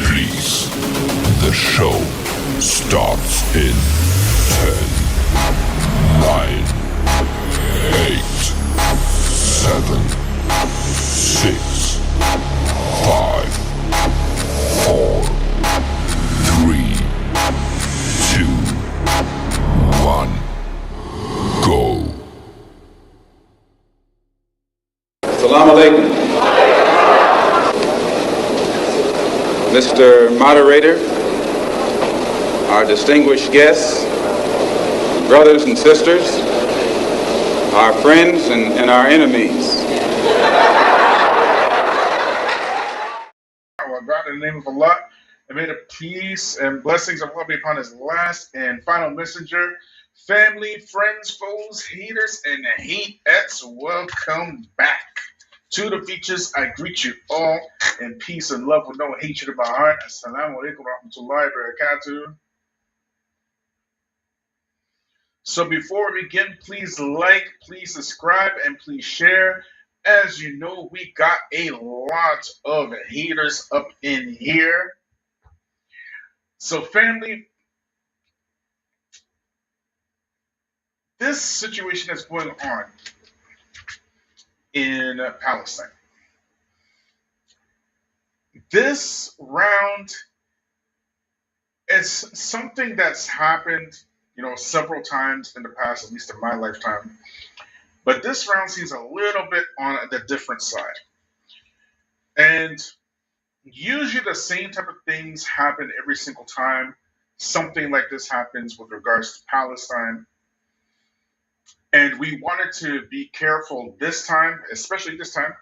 Please. The show starts in 10, 9, 8, 7, 6, 5, 4, 3, 2, 1, go. Salaam Alaikum. Mr. Moderator, our distinguished guests, brothers and sisters, our friends and our enemies. God, in the name of Allah, and may the peace and blessings of Allah be upon His last and final messenger. Family, friends, foes, haters, and hateettes, welcome back to the Feachaz. I greet you all in peace and love with no hatred in my heart. Assalamu Alaikum warahmatullahi wabarakatuh. So before we begin, please like, please subscribe, and please share. As you know, we got a lot of haters up in here. So family, this situation that's going on in Palestine. This round is something that's happened, several times in the past, at least in my lifetime. But this round seems a little bit on the different side. And usually the same type of things happen every single time something like this happens with regards to Palestine. And we wanted to be careful this time, especially this time,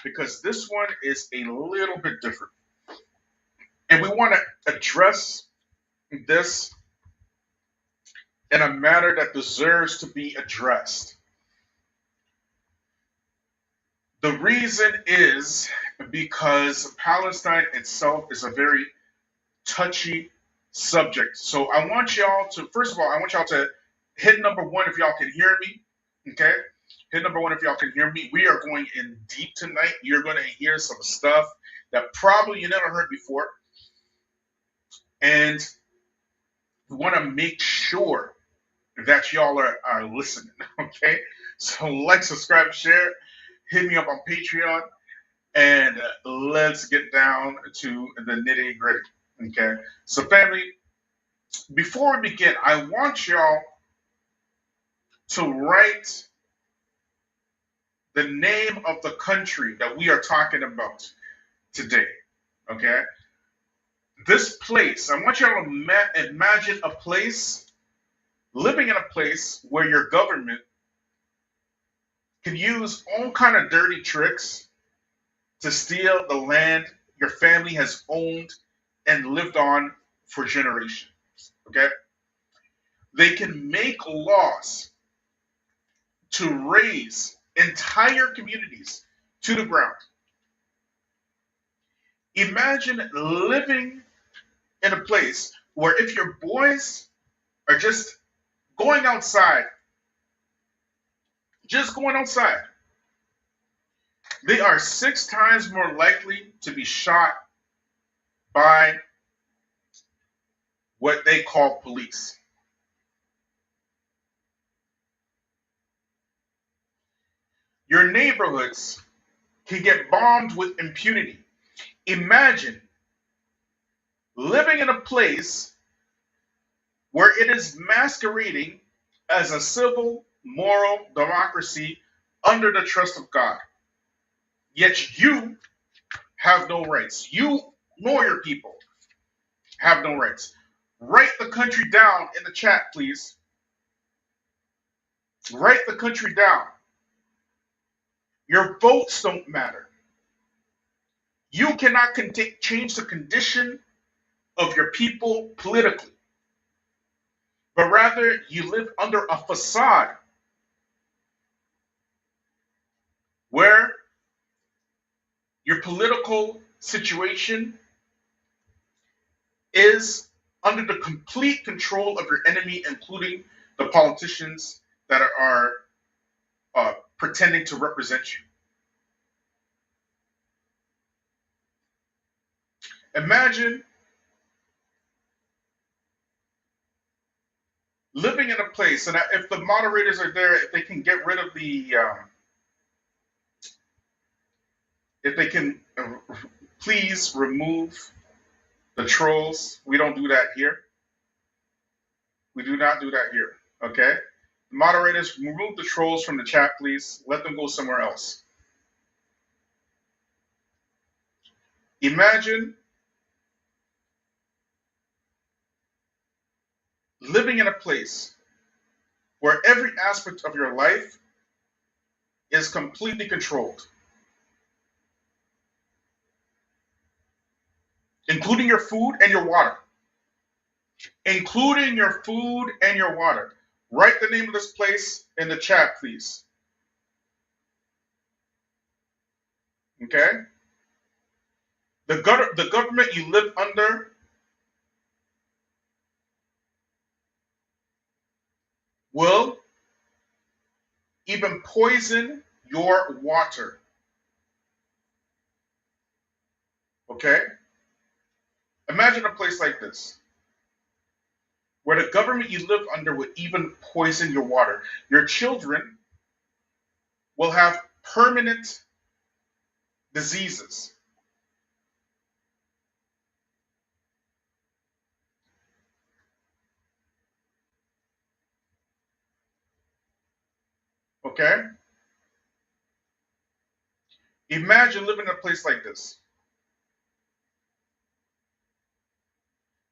because this one is a little bit different. And we want to address this in a manner that deserves to be addressed. The reason is because Palestine itself is a very touchy subject. So I want y'all to, first of all, I want y'all to hit number one if y'all can hear me. Okay? Hit number one if y'all can hear me. We are going in deep tonight. You're going to hear some stuff that probably you never heard before. And we want to make sure that y'all are listening. Okay? So like, subscribe, share. Hit me up on Patreon. And let's get down to the nitty gritty. Okay? So family, before we begin, I want y'all to write the name of the country that we are talking about today, okay? This place, I want y'all to imagine a place, living in a place where your government can use all kind of dirty tricks to steal the land your family has owned and lived on for generations, okay? They can make laws to raise entire communities to the ground. Imagine living in a place where if your boys are just going outside, they are 6 times more likely to be shot by what they call police. Your neighborhoods can get bombed with impunity. Imagine living in a place where it is masquerading as a civil, moral democracy under the trust of God. Yet you have no rights. You nor your people have no rights. Write the country down in the chat, please. Write the country down. Your votes don't matter. You cannot change the condition of your people politically, but rather you live under a facade where your political situation is under the complete control of your enemy, including the politicians that are pretending to represent you. Imagine living in a place, and if the moderators are there, if they can get rid of the, if they can please remove the trolls. We don't do that here. We do not do that here. Okay? Moderators, remove the trolls from the chat, please. Let them go somewhere else. Imagine living in a place where every aspect of your life is completely controlled, including your food and your water. Including your food and your water. Write the name of this place in the chat, please. Okay? The government you live under will even poison your water. Okay? Imagine a place like this, where the government you live under would even poison your water. Your children will have permanent diseases. Okay? Imagine living in a place like this.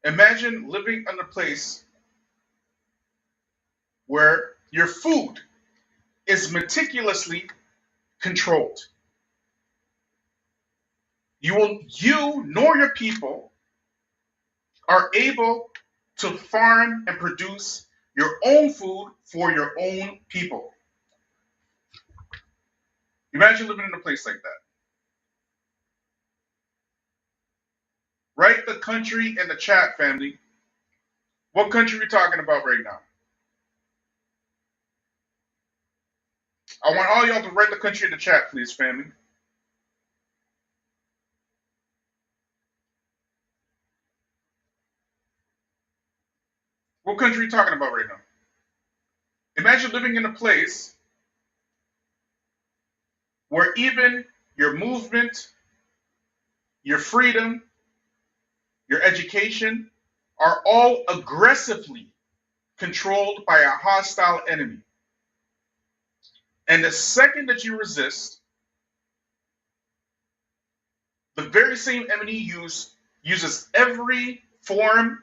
Imagine living in a place where your food is meticulously controlled. You nor your people are able to farm and produce your own food for your own people. Imagine living in a place like that. Write the country in the chat, family. What country are we talking about right now? I want all y'all to write the country in the chat, please, family. What country are we talking about right now? Imagine living in a place where even your movement, your freedom, your education are all aggressively controlled by a hostile enemy. And the second that you resist, the very same enemy uses every form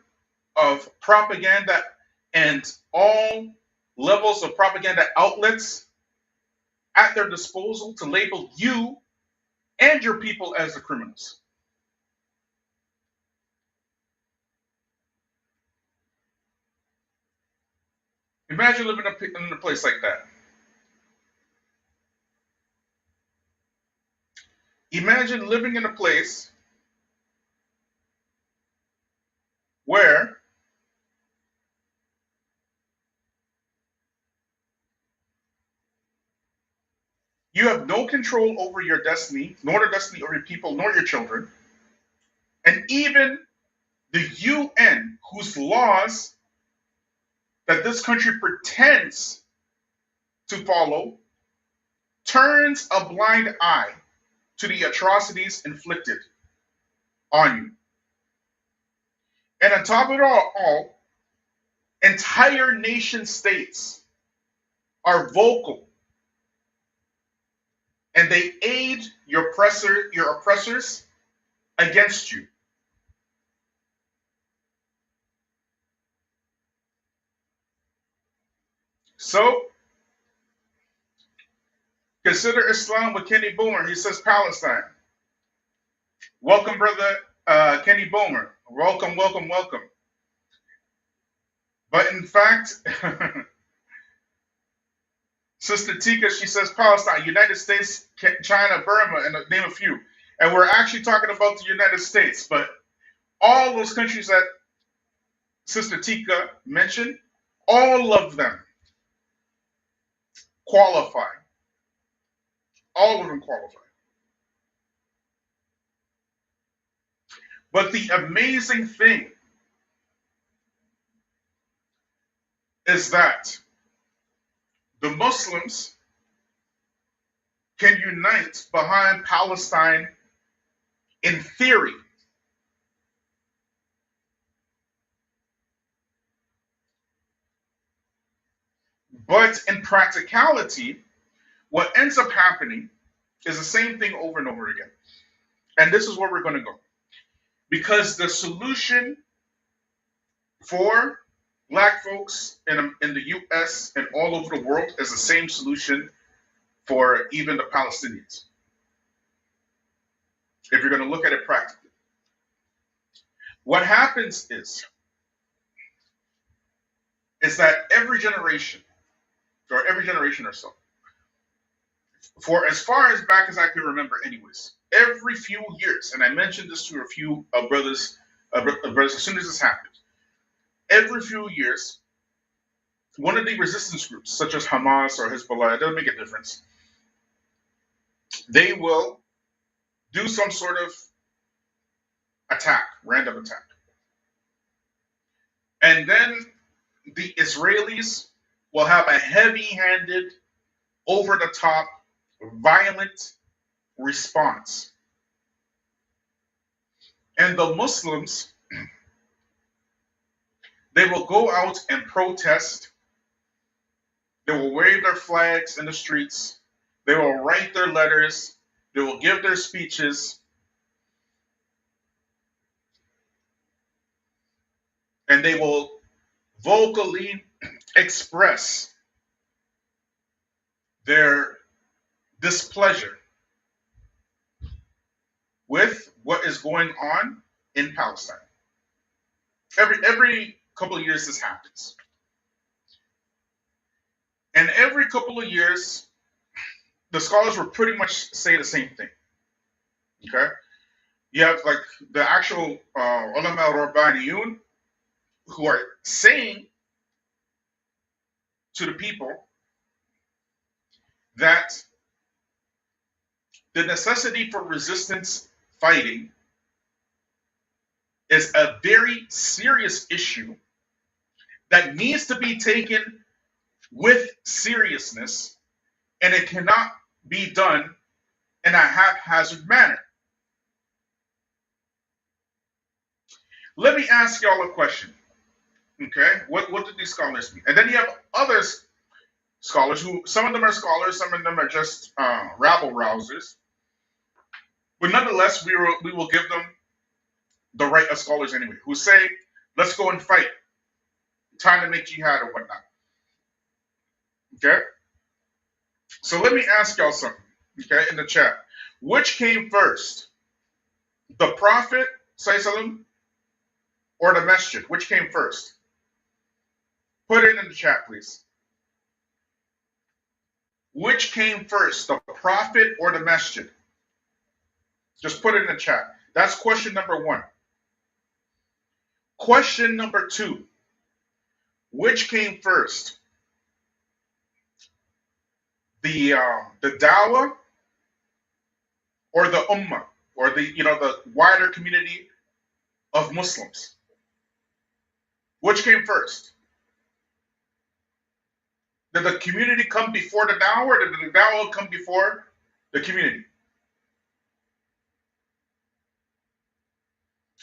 of propaganda and all levels of propaganda outlets at their disposal to label you and your people as the criminals. Imagine living in a place like that. Imagine living in a place where you have no control over your destiny, nor the destiny of your people, nor your children. And even the UN, whose laws that this country pretends to follow, turns a blind eye to the atrocities inflicted on you. And on top of it all, entire nation states are vocal and they aid your oppressors against you. So consider Islam with Kenny Boomer. He says Palestine. Welcome, brother Kenny Boomer. Welcome, welcome, welcome. But in fact, Sister Tika, she says Palestine, United States, China, Burma, and name a few. And we're actually talking about the United States. But all those countries that Sister Tika mentioned, all of them qualify. All of them qualify. But the amazing thing is that the Muslims can unite behind Palestine in theory. But in practicality, what ends up happening is the same thing over and over again. And this is where we're going to go. Because the solution for black folks in the US and all over the world is the same solution for even the Palestinians. If you're going to look at it practically. What happens is that every generation or so, for as far as back as I can remember anyways, every few years, and I mentioned this to a few brothers as soon as this happened, every few years, one of the resistance groups, such as Hamas or Hezbollah, it doesn't make a difference, they will do some sort of attack, random attack. And then the Israelis will have a heavy-handed, over-the-top, violent response. And the Muslims, they will go out and protest. They will wave their flags in the streets. They will write their letters. They will give their speeches. And they will vocally express their displeasure with what is going on in Palestine. Every couple of years this happens. And every couple of years, the scholars will pretty much say the same thing. Okay? You have like the actual ulama rabbaniyun who are saying to the people that the necessity for resistance fighting is a very serious issue that needs to be taken with seriousness, and it cannot be done in a haphazard manner. Let me ask y'all a question. Okay, what do these scholars mean? And then you have other scholars who, some of them are scholars, some of them are just rabble rousers. But nonetheless, we will give them the right of scholars anyway, who say, let's go and fight. Time to make jihad or whatnot. Okay? So let me ask y'all something, okay, in the chat. Which came first? The Prophet, Sallallahu, or the Masjid? Which came first? Put it in the chat, please. Which came first, the Prophet or the Masjid? Just put it in the chat. That's question number 1. Question number 2. Which came first? The Dawah or the Ummah, or the wider community of Muslims? Which came first? Did the community come before the Dawah, or did the Dawah come before the community?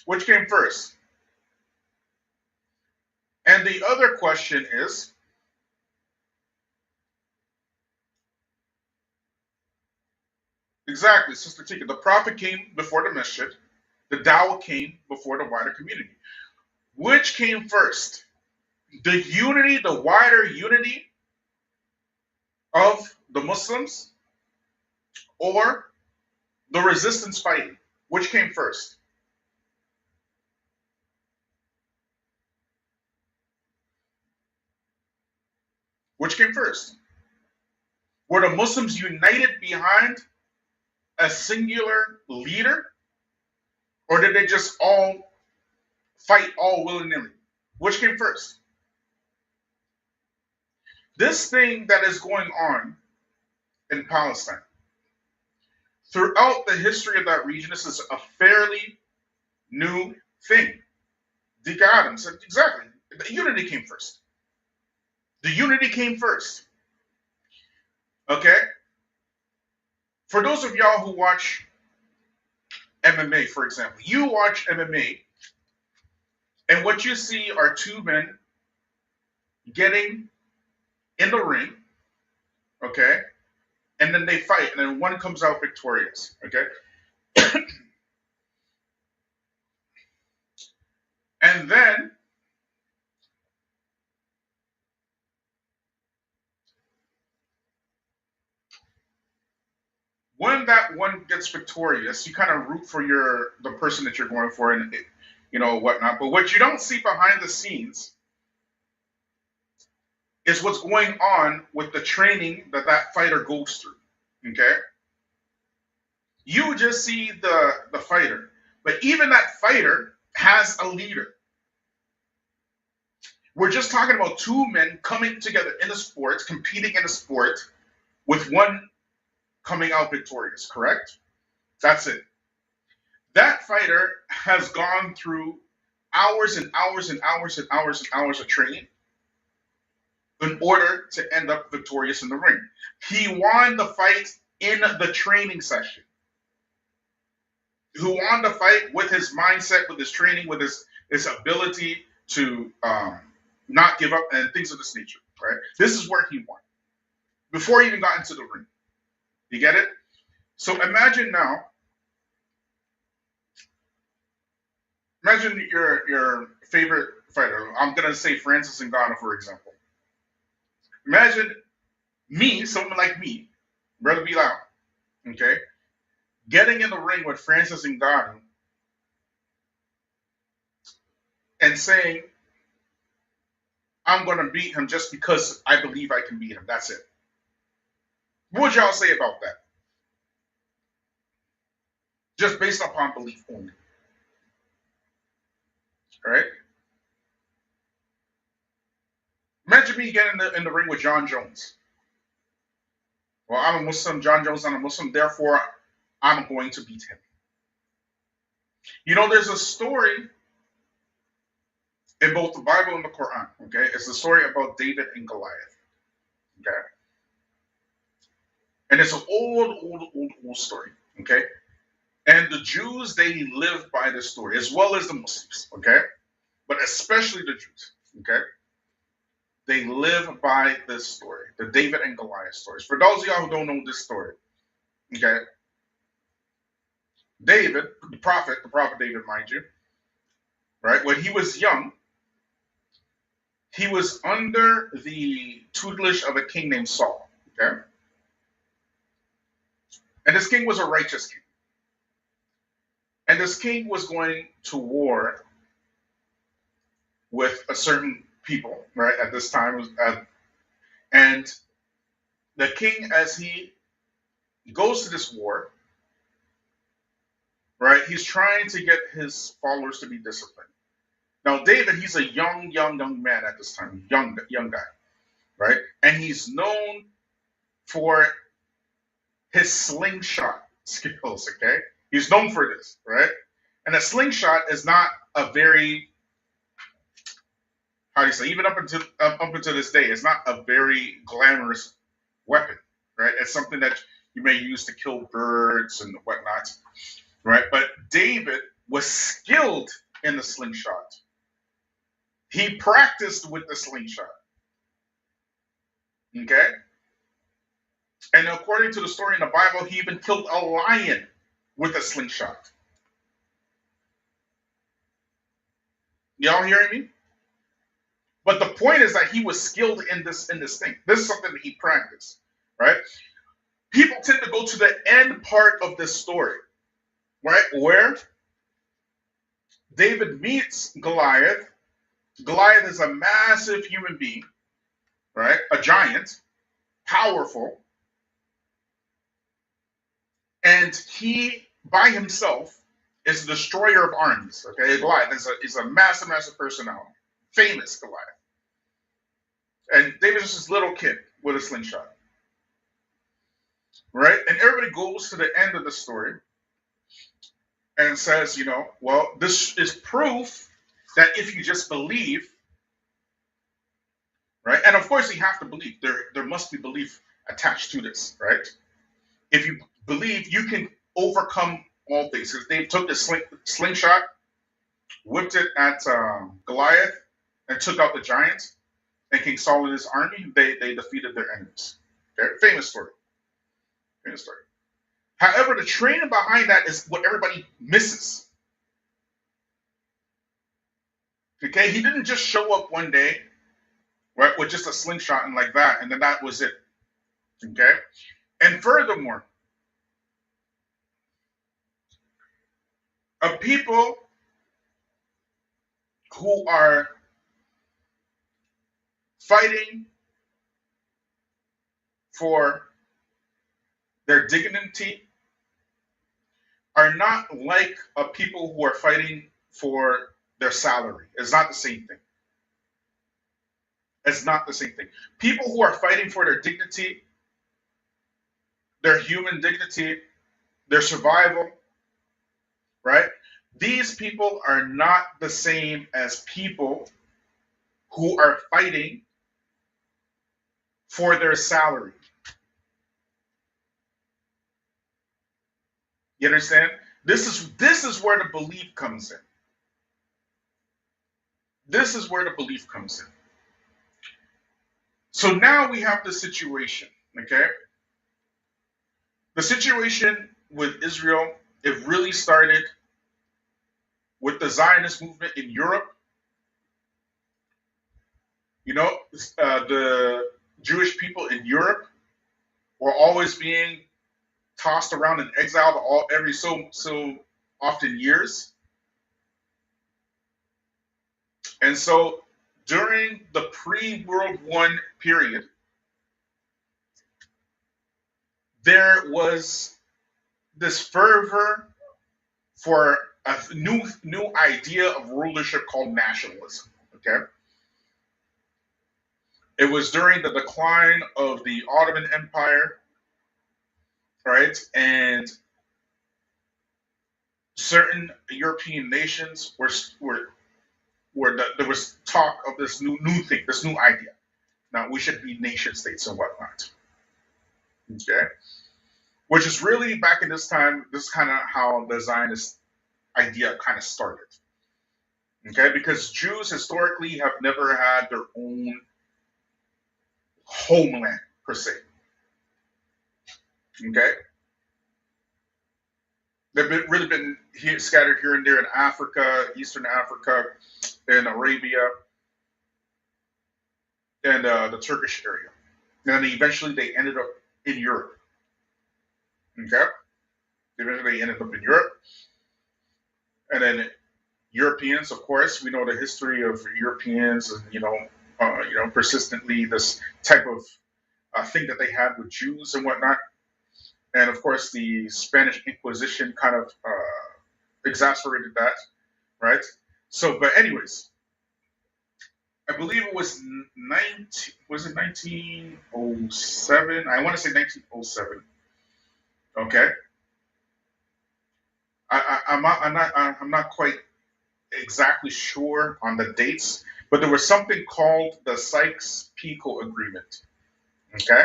Which came first? And the other question is, exactly, Sister Tika, the Prophet came before the Masjid, the Dawah came before the wider community. Which came first? The unity, the wider unity of the Muslims, or the resistance fighting? Which came first? Which came first? Were the Muslims united behind a singular leader? Or did they just all fight all willy-nilly? Which came first? This thing that is going on in Palestine, throughout the history of that region, this is a fairly new thing. Deacon Adams said, exactly. The unity came first. The unity came first. Okay? For those of y'all who watch MMA, for example, you watch MMA, and what you see are two men getting in the ring, okay? And then they fight, and then one comes out victorious, okay? And then when that one gets victorious, you kind of root for the person that you're going for, and whatnot. But what you don't see behind the scenes is what's going on with the training that fighter goes through. Okay, you just see the fighter, but even that fighter has a leader. We're just talking about two men coming together in a sport, competing in a sport, with one coming out victorious. Correct? That's it. That fighter has gone through hours and hours and hours and hours and hours of training in order to end up victorious in the ring. He won the fight in the training session. He won the fight with his mindset, with his training, with his ability to not give up and things of this nature. Right? This is where he won before he even got into the ring. You get it? So imagine now. Imagine your favorite fighter. I'm gonna say Francis Ngannou, for example. Imagine me, someone like me, Brother Bilal, okay, getting in the ring with Francis Ngannou and saying, I'm gonna beat him just because I believe I can beat him. That's it. What would y'all say about that? Just based upon belief only. All right? Imagine me getting in the ring with John Jones. Well, I'm a Muslim, John Jones, I'm a Muslim, therefore I'm going to beat him. There's a story in both the Bible and the Quran, okay? It's the story about David and Goliath, okay? And it's an old story, okay? And the Jews, they live by this story, as well as the Muslims, okay? But especially the Jews, okay? They live by this story, the David and Goliath stories. For those of y'all who don't know this story, okay? David, the prophet David, mind you, right? When he was young, he was under the tutelage of a king named Saul, okay? And this king was a righteous king. And this king was going to war with a certain people, right, at this time. And the king, as he goes to this war, right, he's trying to get his followers to be disciplined. Now, David, he's a young man at this time, young guy, right? And he's known for his slingshot skills, okay? He's known for this, right? And a slingshot is not a very, how do you say, even up until this day, it's not a very glamorous weapon, right? It's something that you may use to kill birds and whatnot, right? But David was skilled in the slingshot. He practiced with the slingshot, okay? And according to the story in the Bible, he even killed a lion with a slingshot. Y'all hearing me? But the point is that he was skilled in this thing. This is something that he practiced, right? People tend to go to the end part of this story, right? Where David meets Goliath. Goliath is a massive human being, right? A giant, powerful. And he, by himself, is the destroyer of armies, okay? Goliath is a massive personality. Famous Goliath. And David's just this little kid with a slingshot. Right? And everybody goes to the end of the story. and says, well, this is proof that if you just believe, right? And of course, you have to believe. There must be belief attached to this, right? If you believe, you can overcome all things. Because they took the slingshot, whipped it at Goliath, and took out the giant, and King Saul and his army, they defeated their enemies. Okay? Famous story. Famous story. However, the training behind that is what everybody misses. Okay? He didn't just show up one day, right, with just a slingshot and like that, and then that was it. Okay? And furthermore, a people who are fighting for their dignity are not like a people who are fighting for their salary. It's not the same thing. It's not the same thing. People who are fighting for their dignity, their human dignity, their survival, right? These people are not the same as people who are fighting for their salary. You understand? This is where the belief comes in. This is where the belief comes in. So now we have the situation, okay? The situation with Israel, it really started with the Zionist movement in Europe. The Jewish people in Europe were always being tossed around in exile every so often years. And so during the pre-World War period, there was this fervor for a new idea of rulership called nationalism. Okay, it was during the decline of the Ottoman Empire, right, and certain European nations there was talk of this new thing, this new idea. Now we should be nation states and whatnot. Okay, which is really back in this time. This is kind of how the Zionist idea kind of started. Okay, because Jews historically have never had their own homeland per se. Okay, they've really been scattered here and there in Africa, Eastern Africa, in Arabia, and the Turkish area. And then eventually they ended up in Europe. Okay, eventually they ended up in Europe, and then Europeans, of course, we know the history of Europeans, and persistently this type of thing that they had with Jews and whatnot. And of course, the Spanish Inquisition kind of exacerbated that, right? So, but anyways, I believe it was 1907? I want to say 1907. Okay, I'm not quite exactly sure on the dates, but there was something called the Sykes-Picot Agreement. Okay,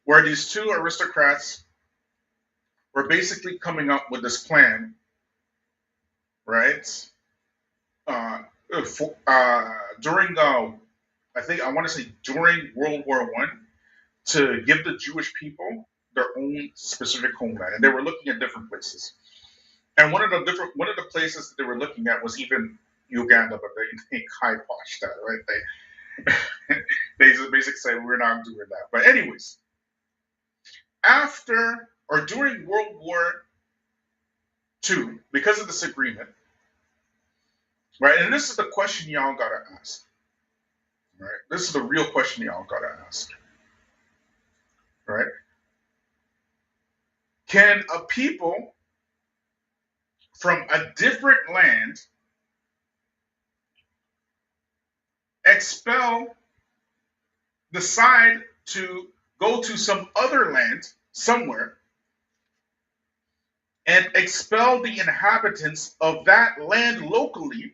where these two aristocrats were basically coming up with this plan, right? During I want to say during World War One, to give the Jewish people their own specific homeland, and they were looking at different places. And one of the places that they were looking at was even Uganda, but they kiboshed that, right? They just basically said we're not doing that. But anyways, after or during World War II, because of this agreement, right? And this is the question y'all gotta ask, right? This is the real question y'all gotta ask, right? Can a people from a different land decide to go to some other land somewhere and expel the inhabitants of that land locally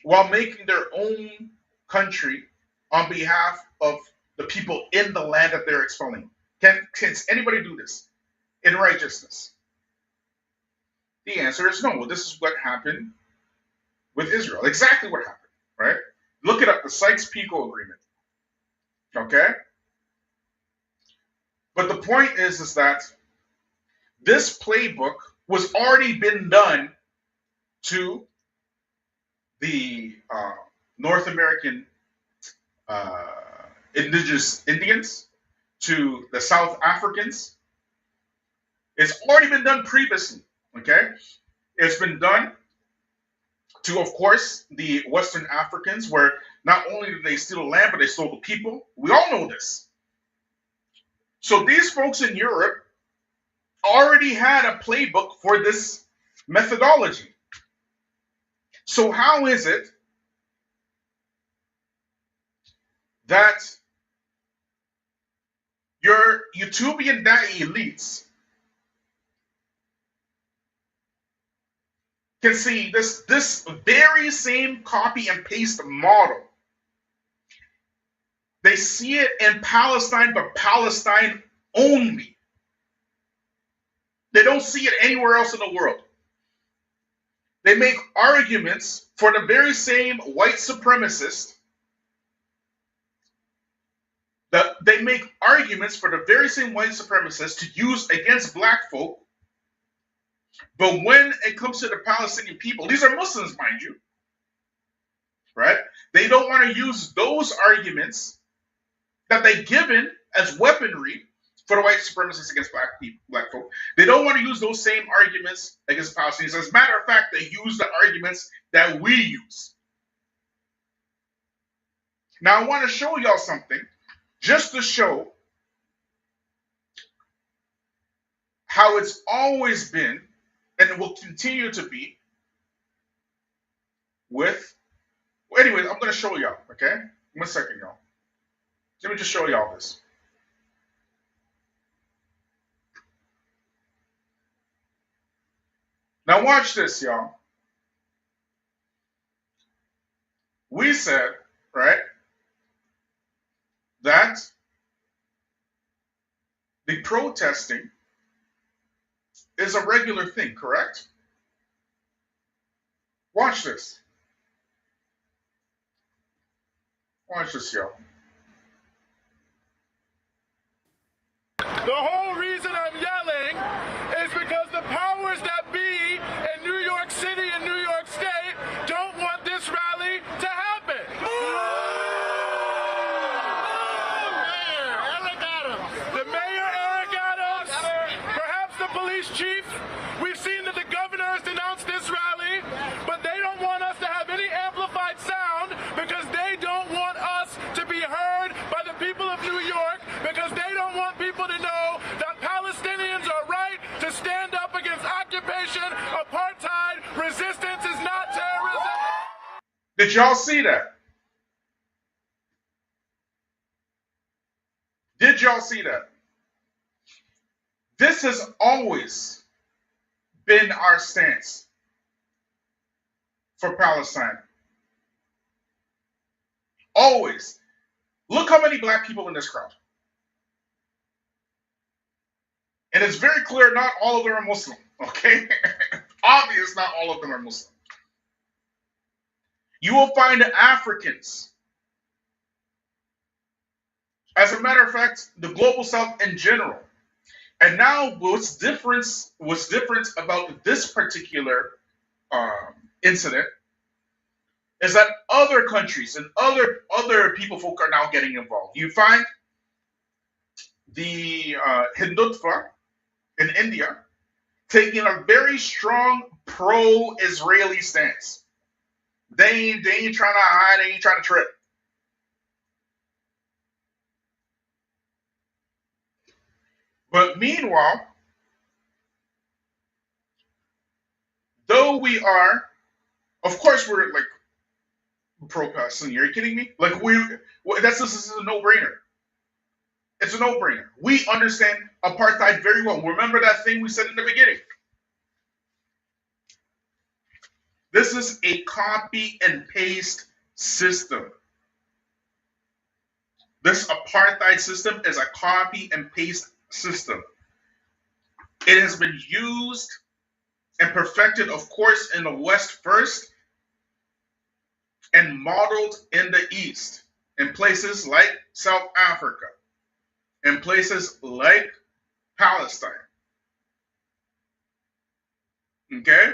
while making their own country on behalf of the people in the land that they're expelling. Can anybody do this in righteousness? The answer is no. Well, this is what happened with Israel. Exactly what happened, right? Look it up, the Sykes-Picot Agreement. Okay? But the point is that this playbook was already been done to the North American indigenous Indians, to the South Africans. It's already been done previously, okay? It's been done to, of course, the Western Africans, where not only did they steal the land, but they stole the people. We all know this. So these folks in Europe already had a playbook for this methodology. So how is it that your utopian elites can see this very same copy and paste model? They see it in Palestine, but Palestine only. They don't see it anywhere else in the world. They make arguments for the very same white supremacists. They make arguments for the very same white supremacists to use against black folk. But when it comes to the Palestinian people, these are Muslims, mind you, right? They don't want to use those arguments that they've given as weaponry for the white supremacists against black folk. They don't want to use those same arguments against Palestinians. As a matter of fact, they use the arguments that we use. Now, I want to show y'all something, just to show how it's always been, and it will continue to be, with, well, anyways, I'm going to show y'all, okay? 1 second, y'all. Let me just show y'all this. Now watch this, y'all. We said, right, that the protesting is a regular thing, correct? Watch this. Watch this, y'all. The whole reason I'm yelling is because the powers that be in New York City and New York State don't want this rally to happen. The mayor, Eric Adams, perhaps the police chief. We've seen that the governor has denounced this rally, but they don't want us to have any amplified sound because they don't want us to be heard by the people of New York, because they don't want people to know that Palestinians are right to stand up against occupation, apartheid. Resistance is not terrorism. Did y'all see that? Did y'all see that? This has always been our stance for Palestine. Always. Look how many black people in this crowd. And it's very clear not all of them are Muslim, okay? Obvious not all of them are Muslim. You will find Africans. As a matter of fact, the global south in general. And now what's different about this particular incident is that other countries and other people folk are now getting involved. You find the Hindutva in India taking a very strong pro-Israeli stance. They ain't trying to hide, they ain't trying to trip. But meanwhile, though we are, of course, we're like pro-Palestinian. Are you kidding me? Like this is a no-brainer. It's a no-brainer. We understand apartheid very well. Remember that thing we said in the beginning. This is a copy and paste system. This apartheid system is a copy and paste system. It has been used and perfected, of course, in the West first and modeled in the East, in places like South Africa, in places like Palestine. Okay?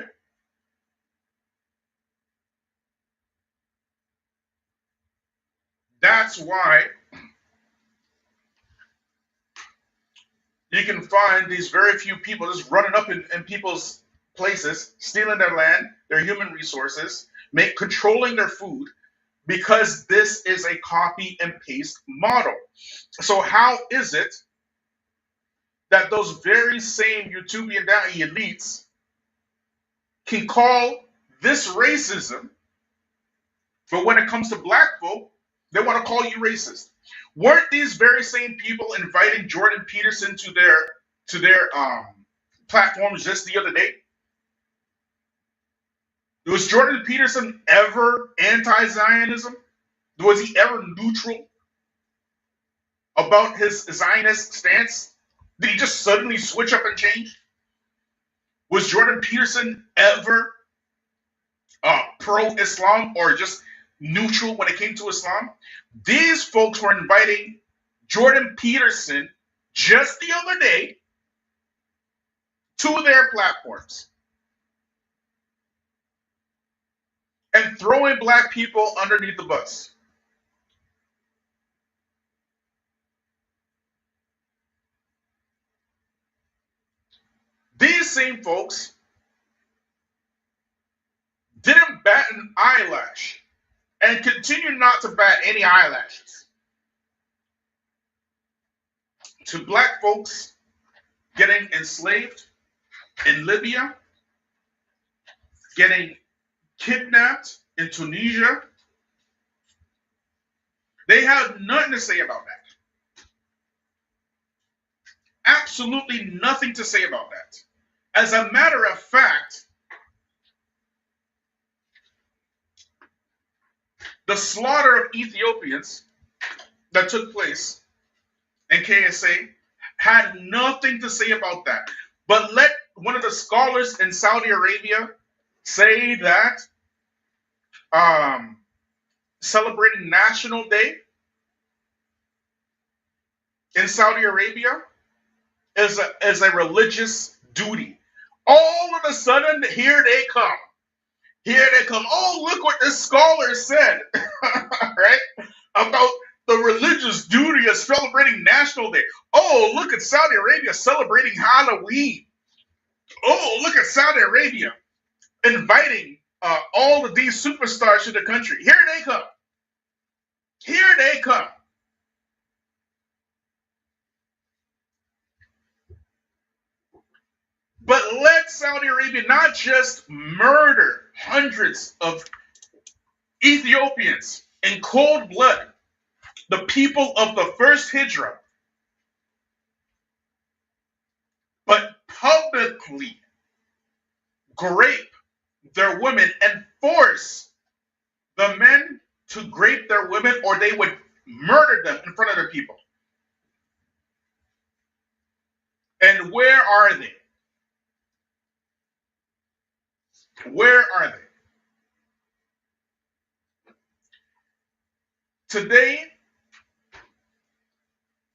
That's why you can find these very few people just running up in people's places, stealing their land, their human resources, controlling their food, because this is a copy and paste model. So how is it that those very same Utopian elites can call this racism, but when it comes to black folk, they want to call you racist? Weren't these very same people inviting Jordan Peterson to their platforms just the other day? Was Jordan Peterson ever anti-Zionism? Was he ever neutral about his Zionist stance? Did he just suddenly switch up and change? Was Jordan Peterson ever pro-Islam or just neutral when it came to Islam? These folks were inviting Jordan Peterson just the other day to their platforms and throwing black people underneath the bus. These same folks didn't bat an eyelash and continue not to bat any eyelashes to black folks getting enslaved in Libya, getting kidnapped in Tunisia. They have nothing to say about that. Absolutely nothing to say about that. As a matter of fact, the slaughter of Ethiopians that took place in KSA had nothing to say about that. But let one of the scholars in Saudi Arabia say that celebrating National Day in Saudi Arabia is a religious duty. All of a sudden, here they come. Here they come. Oh, look what this scholar said, right? About the religious duty of celebrating National Day. Oh, look at Saudi Arabia celebrating Halloween. Oh, look at Saudi Arabia inviting all of these superstars to the country. Here they come. Here they come. But let Saudi Arabia not just murder hundreds of Ethiopians in cold blood, the people of the first Hijra, but publicly grape their women and force the men to grape their women, or they would murder them in front of their people. And where are they? Where are they? Today,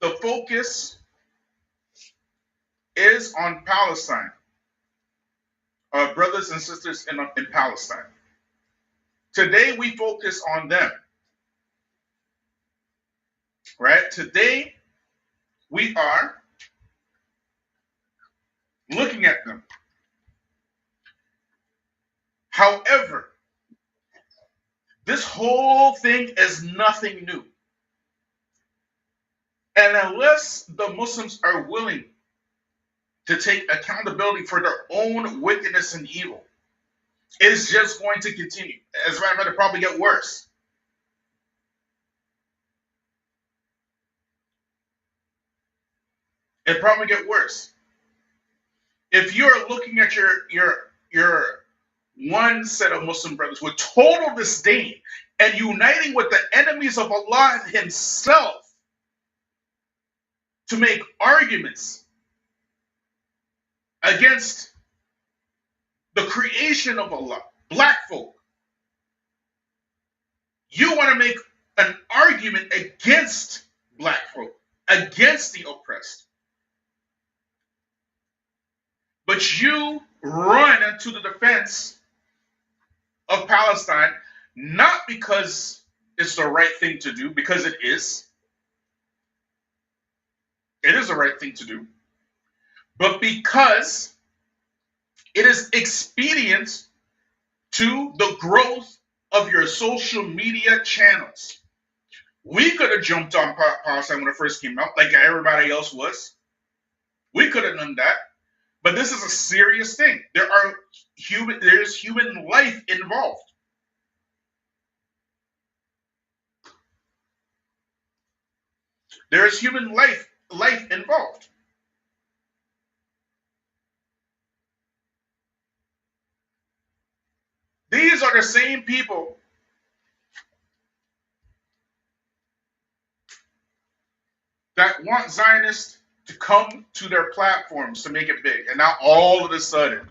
the focus is on Palestine. Our brothers and sisters in Palestine. Today, we focus on them. Right? Today, we are looking at them. However, this whole thing is nothing new. And unless the Muslims are willing to take accountability for their own wickedness and evil, it's just going to continue. As a matter of fact, it'll probably get worse. It probably get worse. If you're looking at your one set of Muslim brothers with total disdain and uniting with the enemies of Allah Himself to make arguments against the creation of Allah, black folk, you want to make an argument against black folk, against the oppressed. But you run to the defense of Palestine, not because it's the right thing to do, because it is. It is the right thing to do. But because it is expedient to the growth of your social media channels. We could have jumped on Palestine when it first came out, like everybody else was. We could have done that. But this is a serious thing. There's human life involved. There is human life involved. These are the same people that want Zionists to come to their platforms to make it big. And now all of a sudden,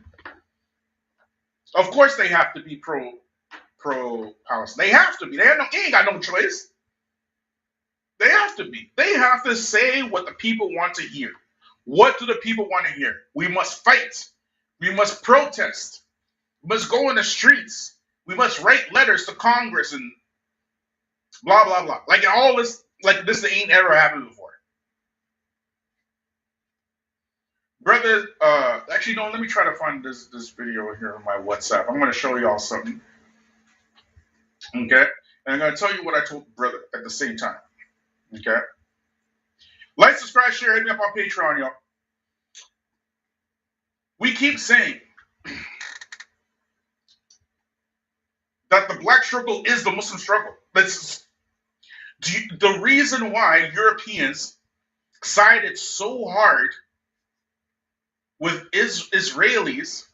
of course they have to be pro-Palestine. They have to be. They ain't got no choice. They have to be. They have to say what the people want to hear. What do the people want to hear? We must fight. We must protest. We must go in the streets. We must write letters to Congress and blah, blah, blah. Like all this, like this ain't ever happened before. Brother, actually, no, let me try to find this video here on my WhatsApp. I'm going to show y'all something. Okay? And I'm going to tell you what I told brother at the same time. Okay? Like, subscribe, share, hit me up on Patreon, y'all. We keep saying that the black struggle is the Muslim struggle. The reason why Europeans sided so hard with Israelis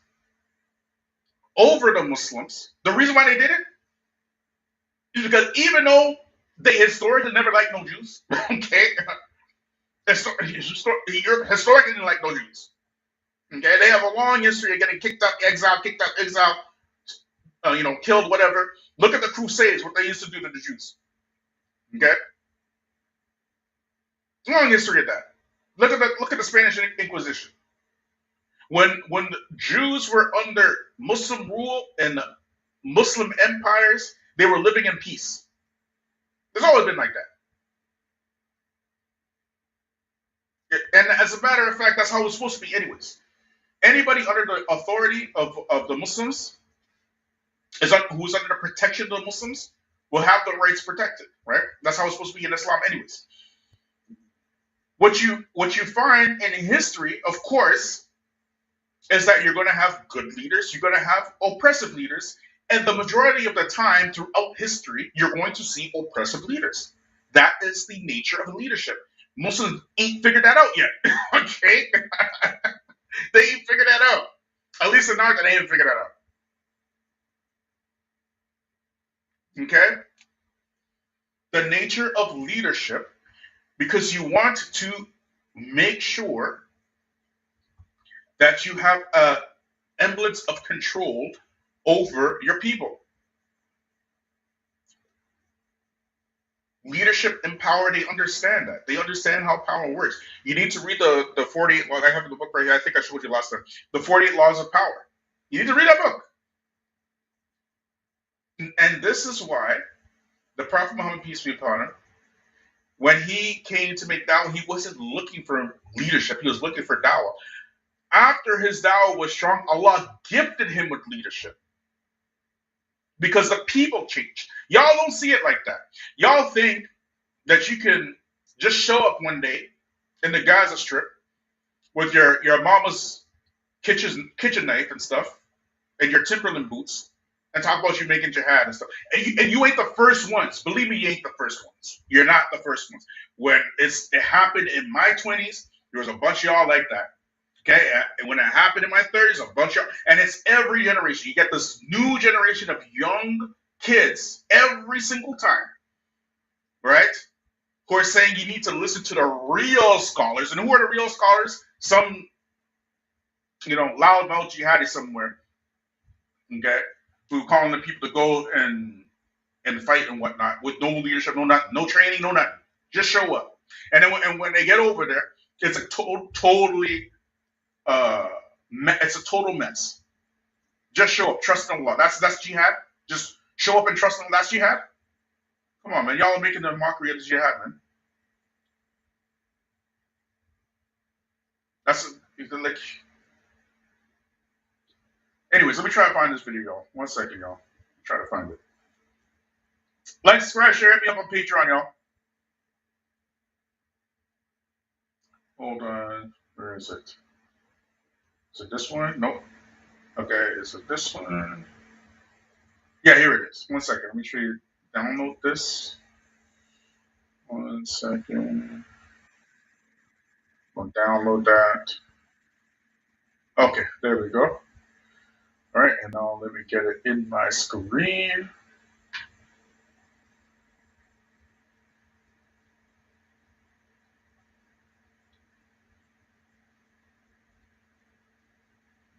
over the Muslims, the reason why they did it is because even though they historically never liked no Jews, okay, historically didn't like no Jews, okay, they have a long history of getting kicked out, exiled, killed, whatever. Look at the Crusades, what they used to do to the Jews, okay, long history of that. Look at the Spanish Inquisition. When the Jews were under Muslim rule and Muslim empires, they were living in peace. It's always been like that. And as a matter of fact, that's how it's supposed to be anyways. Anybody under the authority of the Muslims, who's under the protection of the Muslims, will have the rights protected, right? That's how it's supposed to be in Islam anyways. What you find in history, of course, is that you're going to have good leaders, you're going to have oppressive leaders, and the majority of the time throughout history, you're going to see oppressive leaders. That is the nature of leadership. Muslims ain't figured that out yet, okay? They ain't figured that out. At least in America, they ain't figured that out. Okay? The nature of leadership, because you want to make sure that you have a semblance of control over your people. Leadership and power, they understand that. They understand how power works. You need to read the 48 laws. I have the book right here. I think I showed you last time. The 48 Laws of Power. You need to read that book. And this is why the Prophet Muhammad, peace be upon him, when he came to make dawah, he wasn't looking for leadership. He was looking for dawah. After his dawah was strong, Allah gifted him with leadership. Because the people changed. Y'all don't see it like that. Y'all think that you can just show up one day in the Gaza Strip with your mama's kitchen knife and stuff, and your Timberland boots, and talk about you making jihad and stuff. And you ain't the first ones. Believe me, you ain't the first ones. You're not the first ones. When it happened in my 20s, There was a bunch of y'all like that. Okay, and when it happened in my 30s, a bunch of, and it's every generation. You get this new generation of young kids every single time, right? Who are saying you need to listen to the real scholars. And who are the real scholars? Some, loudmouth jihadi somewhere, okay, who calling the people to go and fight and whatnot with no leadership, no training, no nothing. Just show up. And then when they get over there, it's a totally it's a total mess. Just show up, trust in Allah. That's jihad. Just show up and trust in Allah. That's jihad. Come on, man. Y'all are making a mockery of the jihad, man. That's like. Anyways, let me try to find this video, y'all. 1 second, y'all. Try to find it. Like, subscribe, share, hit me up on Patreon, y'all. Hold on. Where is it? Is it this one? Nope. Okay, is it this one? Yeah, here it is. 1 second. Let me try to download this. 1 second. We'll download that. Okay, there we go. All right, and now let me get it in my screen.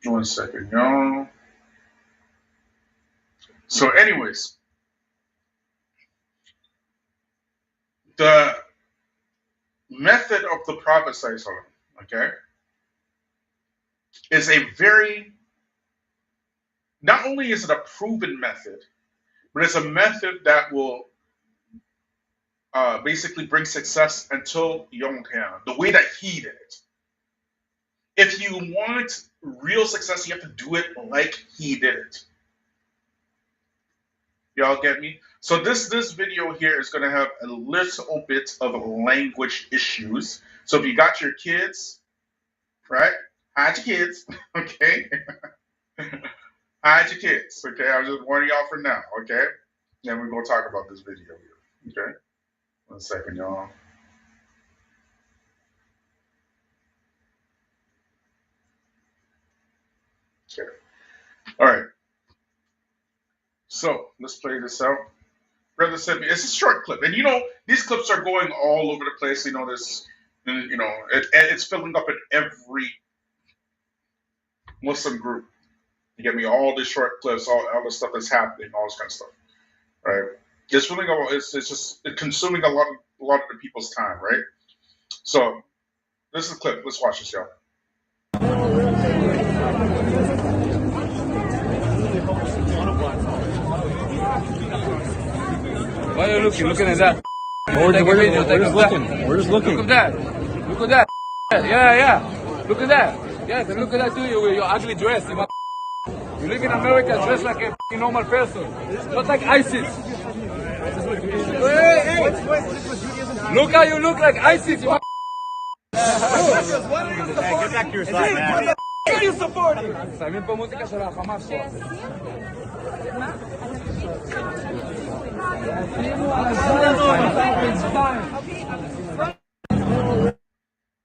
One second, y'all. So, anyways, the method of the Prophet, okay, is a very, not only is it a proven method, but it's a method that will basically bring success until Yom Qiyamah, the way that he did it. If you want real success, you have to do it like he did it. Y'all get me? So this video here is going to have a little bit of language issues. So if you got your kids, right? Hide your kids, okay? Hide your kids, okay? I'm just warning y'all for now, okay? Then we're going to talk about this video here, okay? 1 second, y'all. Okay. All right. So let's play this out. Brother sent me. It's a short clip, and these clips are going all over the place. This, it's filling up in every Muslim group. You get me? All these short clips, all the stuff that's happening, all this kind of stuff, right? It's filling up. It's just consuming a lot of the people's time, right? So this is a clip. Let's watch this, y'all. Why are you looking at that? We're just looking. Look at that. Look at that. Yeah. Look at that. Yes, and look at that too. Your ugly dress. You live in America dressed like a normal person. Not like ISIS. Hey. Look how you look like ISIS. Get back to your side, man. Are you supporting? שמים פה מוזיקה של החמאס פה.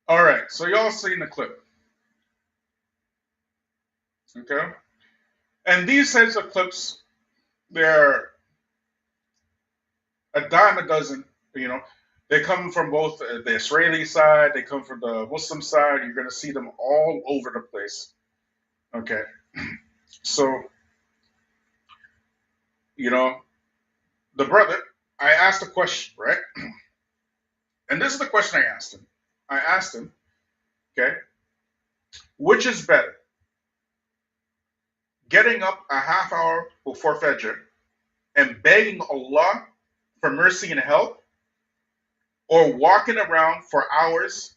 All right, so y'all seen the clip, okay? And these types of clips, they're a dime a dozen. They come from both the Israeli side, they come from the Muslim side. You're going to see them all over the place, okay? So, the brother, I asked a question, right? And this is the question I asked him. I asked him, okay, which is better? Getting up a half hour before Fajr and begging Allah for mercy and help, or walking around for hours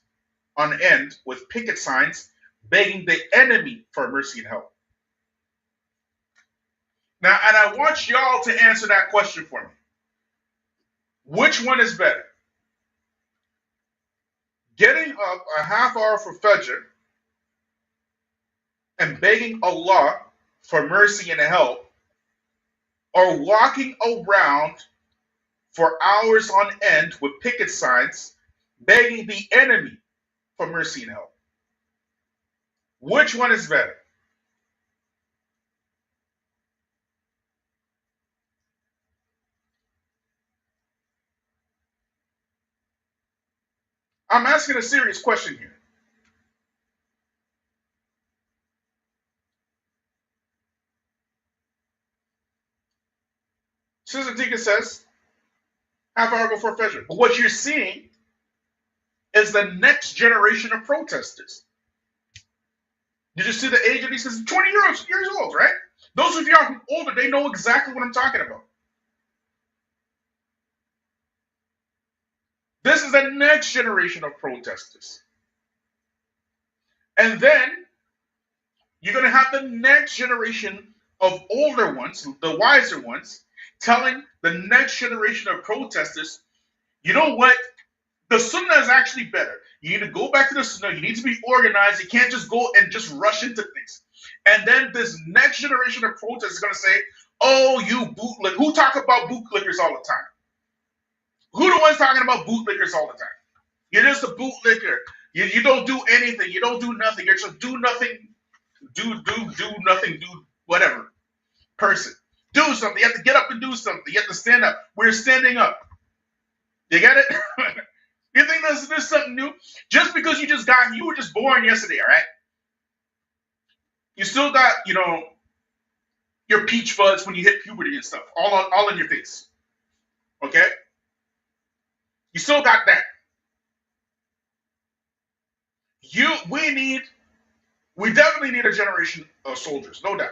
on end with picket signs begging the enemy for mercy and help? Now, and I want y'all to answer that question for me. Which one is better? Getting up a half hour for Fajr and begging Allah for mercy and help, or walking around for hours on end with picket signs begging the enemy for mercy and help? Which one is better? I'm asking a serious question here. Sister Tika says, half hour before Fajr. But what you're seeing is the next generation of protesters. Did you see the age of these? 20 years old, right? Those of y'all who are older, they know exactly what I'm talking about. This is the next generation of protesters. And then you're going to have the next generation of older ones, the wiser ones, telling the next generation of protesters, you know what? The sunnah is actually better. You need to go back to the sunnah. You need to be organized. You can't just go and just rush into things. And then this next generation of protesters is going to say, oh, you bootlick. Who talk about bootlickers all the time? Who the ones talking about bootlickers all the time? You're just a bootlicker. You don't do anything. You don't do nothing. You're just do nothing. Do nothing. Do whatever. Person. Do something. You have to get up and do something. You have to stand up. We're standing up. You get it? You think this is something new? Just because you were just born yesterday, all right? You still got, your peach fuzz when you hit puberty and stuff, all in your face. Okay? You still got that. We definitely need a generation of soldiers, no doubt.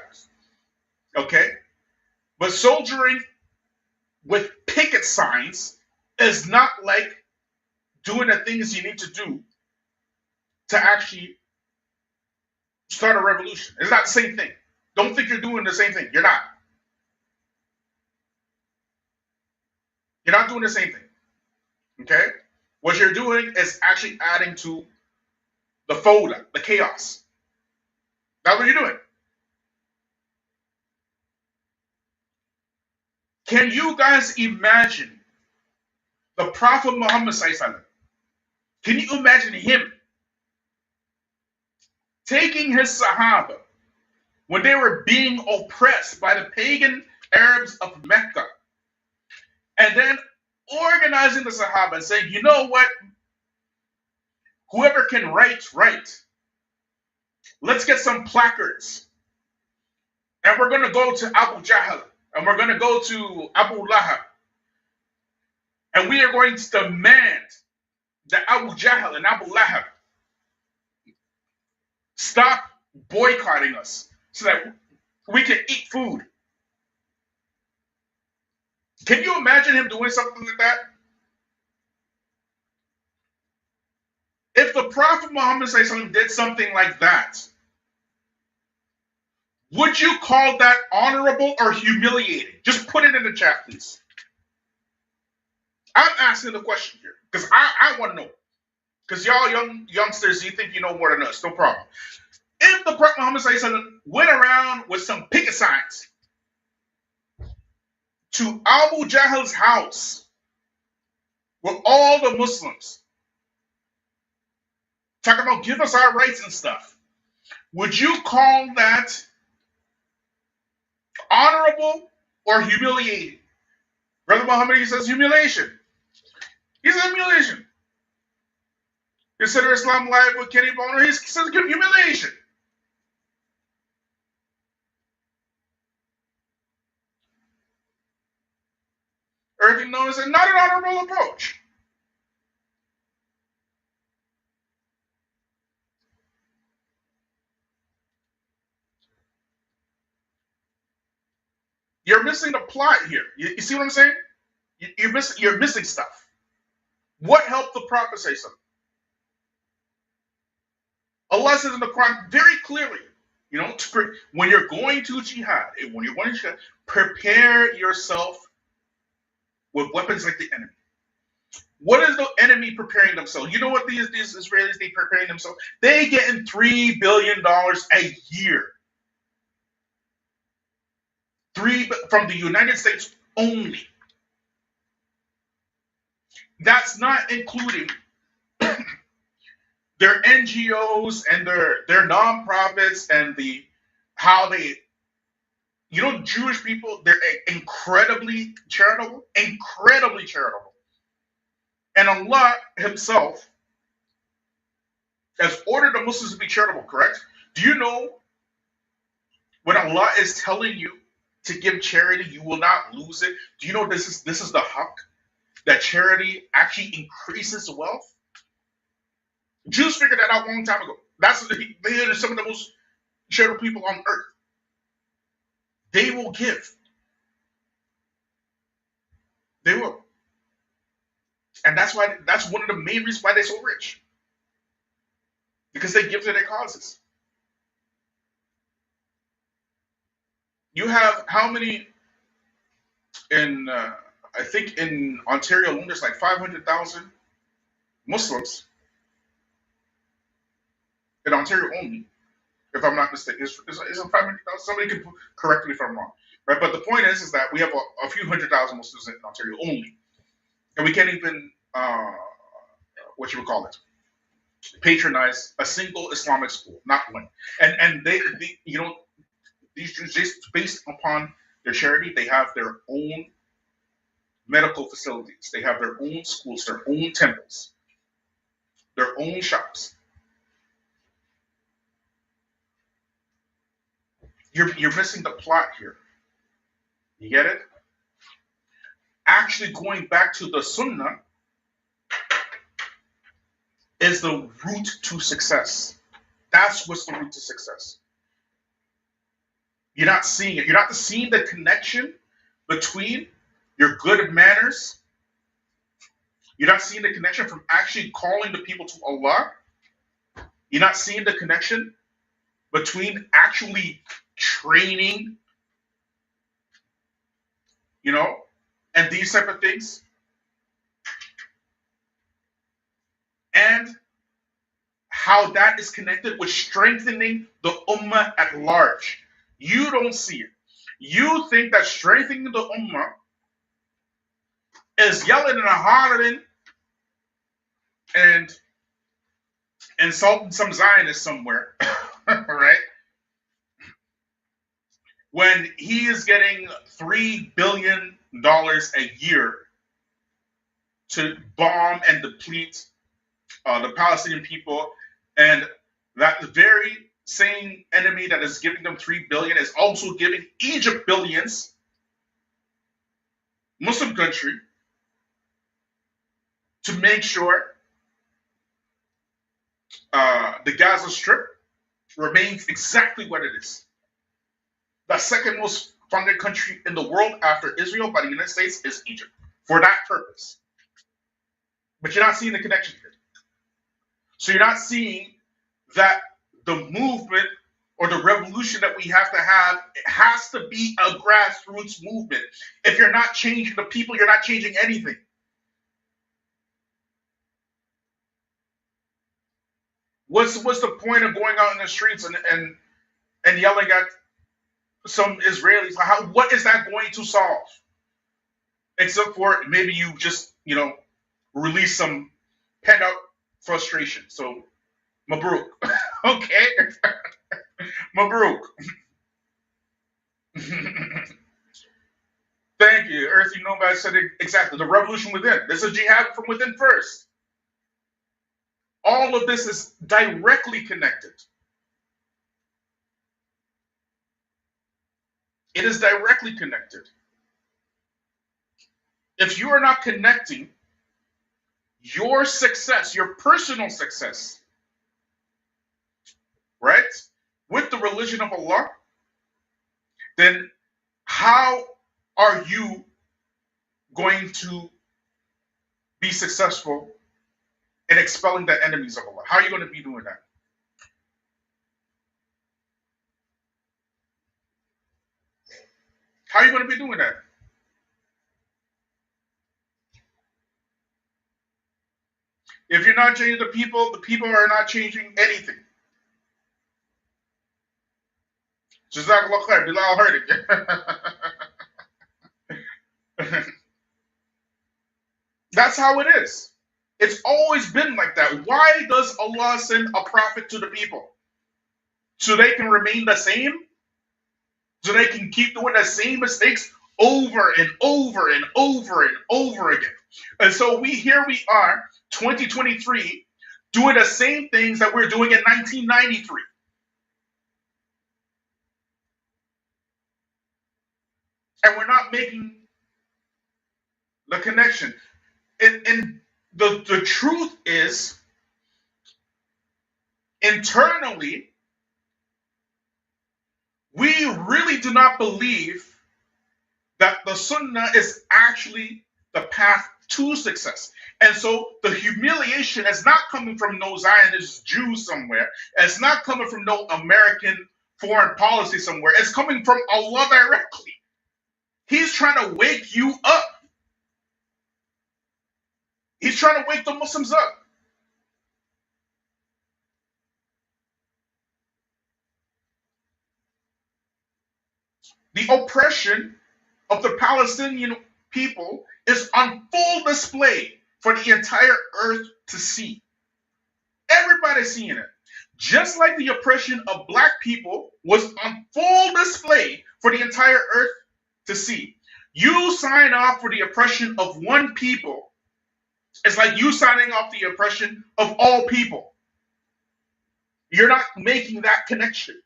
Okay? But soldiering with picket signs is not like doing the things you need to do to actually start a revolution. It's not the same thing. Don't think you're doing the same thing. You're not. You're not doing the same thing. Okay? What you're doing is actually adding to the fawda, the chaos. That's what you're doing. Can you guys imagine the Prophet Muhammad Sallallahu? Can you imagine him taking his Sahaba when they were being oppressed by the pagan Arabs of Mecca and then organizing the Sahaba and saying, you know what? Whoever can write. Let's get some placards. And we're going to go to Abu Jahl. And we're going to go to Abu Lahab. And we are going to demand that Abu Jahl and Abu Lahab stop boycotting us so that we can eat food. Can you imagine him doing something like that? If the Prophet Muhammad did something like that, would you call that honorable or humiliating? Just put it in the chat, please. I'm asking the question here because I want to know. Because y'all youngsters, you think you know more than us. No problem. If the Prophet Muhammad went around with some picket signs to Abu Jahl's house with all the Muslims, talking about give us our rights and stuff, would you call that honorable or humiliating? Brother Muhammad, he says humiliation. He says humiliation. Consider Islam live with Kenny Boner. He says humiliation. Everything known as not an honorable approach. You're missing the plot here. You see what I'm saying? You're missing stuff. What helped the Prophet say something? Allah says in the Quran very clearly, when you're going to jihad, prepare yourself with weapons like the enemy. What is the enemy preparing themselves? You know what these Israelis, they preparing themselves? They getting $3 billion a year. From the United States only. That's not including their NGOs and their nonprofits and how they, Jewish people, they're incredibly charitable, and Allah Himself has ordered the Muslims to be charitable. Correct? Do you know when Allah is telling you to give charity, you will not lose it? Do you know this is the haqq, that charity actually increases wealth? Jews figured that out a long time ago. They are some of the most charitable people on earth. They will give. They will. And that's one of the main reasons why they're so rich. Because they give to their causes. You have how many I think in Ontario alone, there's like 500,000 Muslims in Ontario only, if I'm not mistaken. Is it 500,000? Somebody can correct me if I'm wrong. Right? But the point is that we have a few 100,000 Muslims in Ontario only. And we can't even, patronize a single Islamic school, not one. And these Jews, based upon their charity, they have their own medical facilities. They have their own schools, their own temples, their own shops. You're missing the plot here. You get it? Actually, going back to the Sunnah is the route to success. That's what's the route to success. You're not seeing it. You're not seeing the connection between your good manners. You're not seeing the connection from actually calling the people to Allah. You're not seeing the connection between actually training, and these type of things. And how that is connected with strengthening the ummah at large. You don't see it. You think that strengthening the ummah is yelling and hollering and insulting some Zionist somewhere, right? When he is getting $3 billion a year to bomb and deplete the Palestinian people, and that very same enemy that is giving them $3 billion is also giving Egypt billions, Muslim country, to make sure the Gaza Strip remains exactly what it is. The second most funded country in the world after Israel by the United States is Egypt, for that purpose. But you're not seeing the connection here. So you're not seeing that the movement or the revolution that we have, it has to be a grassroots movement. If you're not changing the people, you're not changing anything. What's the point of going out in the streets and yelling at some Israelis? What is that going to solve? Except for maybe you just, release some pent out frustration. So, Mabruk. Okay? Mabruk. Thank you. Earthy Nomad said it exactly. The revolution within. This is jihad from within first. All of this is directly connected. It is directly connected. If you are not connecting your success, your personal success, right, with the religion of Allah, then how are you going to be successful in expelling the enemies of Allah? How are you going to be doing that? How are you going to be doing that? If you're not changing the people are not changing anything. Jazakallah khair. Bilal heard it. That's how it is. It's always been like that. Why does Allah send a prophet to the people? So they can remain the same? So they can keep doing the same mistakes over and over and over and over again. And so here we are, 2023, doing the same things that we're doing in 1993. And we're not making the connection. And the truth is, internally, we really do not believe that the Sunnah is actually the path to success. And so the humiliation is not coming from no Zionist Jew somewhere. It's not coming from no American foreign policy somewhere. It's coming from Allah directly. He's trying to wake you up. He's trying to wake the Muslims up. The oppression of the Palestinian people is on full display for the entire earth to see. Everybody's seeing it. Just like the oppression of black people was on full display for the entire earth to see. You sign off for the oppression of one people, it's like you signing off the oppression of all people. You're not making that connection.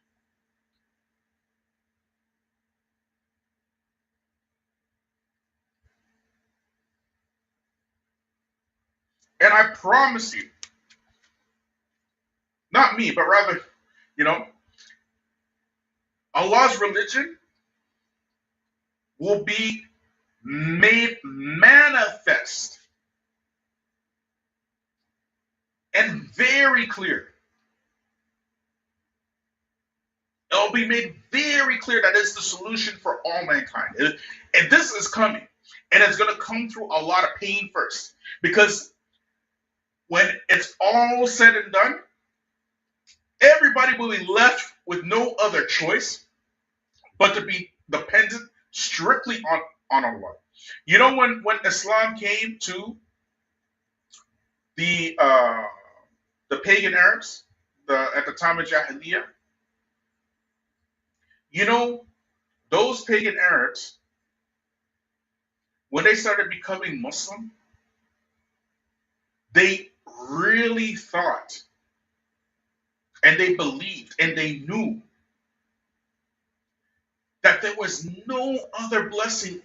And I promise you, not me, but rather, Allah's religion will be made manifest and very clear. It'll be made very clear that it's the solution for all mankind. And this is coming. And it's going to come through a lot of pain first. Because when it's all said and done, everybody will be left with no other choice but to be dependent strictly on Allah. You know, when Islam came to the pagan Arabs at the time of Jahiliyyah, you know, those pagan Arabs, when they started becoming Muslim, they really thought and they believed and they knew that there was no other blessing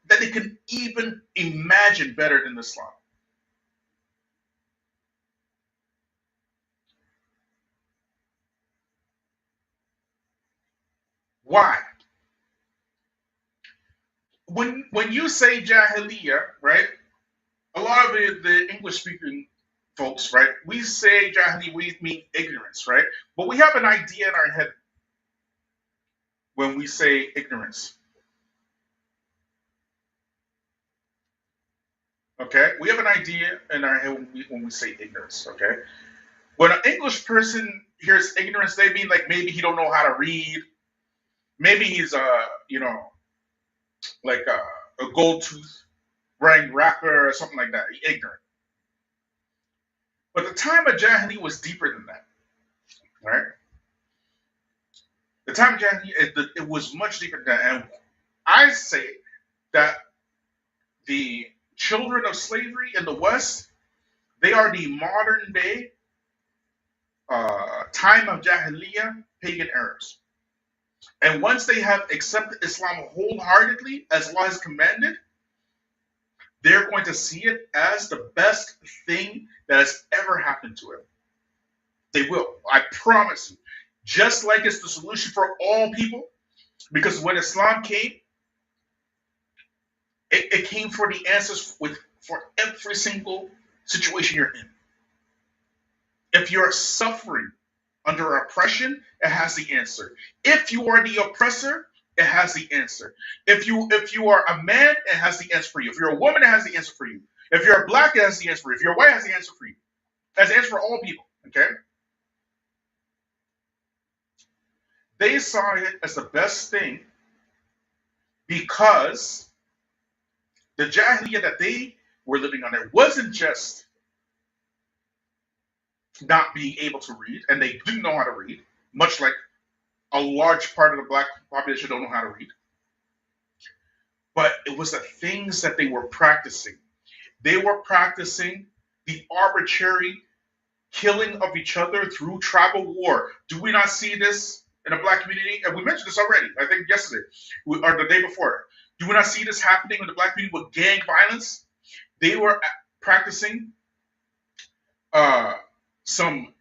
that they could even imagine better than Islam. Why? When you say Jahiliyyah, right? A lot of the English-speaking folks, right? We say Jahiliyyah, we mean ignorance, right? But we have an idea in our head when we say ignorance. Okay? We have an idea in our head when we say ignorance, okay? When an English person hears ignorance, they mean like maybe he don't know how to read. Maybe he's like a gold tooth wearing rapper or something like that, ignorant. But the time of Jahiliyyah was deeper than that, right? The time of Jahiliyyah, it was much deeper than that. And I say that the children of slavery in the West, they are the modern day time of Jahiliyyah pagan Arabs. And once they have accepted Islam wholeheartedly, as Allah has commanded, they're going to see it as the best thing that has ever happened to them. They will. I promise you. Just like it's the solution for all people. Because when Islam came, it came for the answers for every single situation you're in. If you're suffering under oppression, it has the answer. If you are the oppressor, it has the answer. If you are a man, it has the answer for you. If you're a woman, it has the answer for you. If you're black, it has the answer for you. If you're white, it has the answer for you. It has the answer for all people. Okay? They saw it as the best thing because the Jahiliyyah that they were living under wasn't just not being able to read, and they didn't know how to read, much like a large part of the black population don't know how to read. But it was the things that they were practicing. They were practicing the arbitrary killing of each other through tribal war. Do we not see this in the black community? And we mentioned this already, I think yesterday or the day before. Do we not see this happening in the black community with gang violence? They were practicing some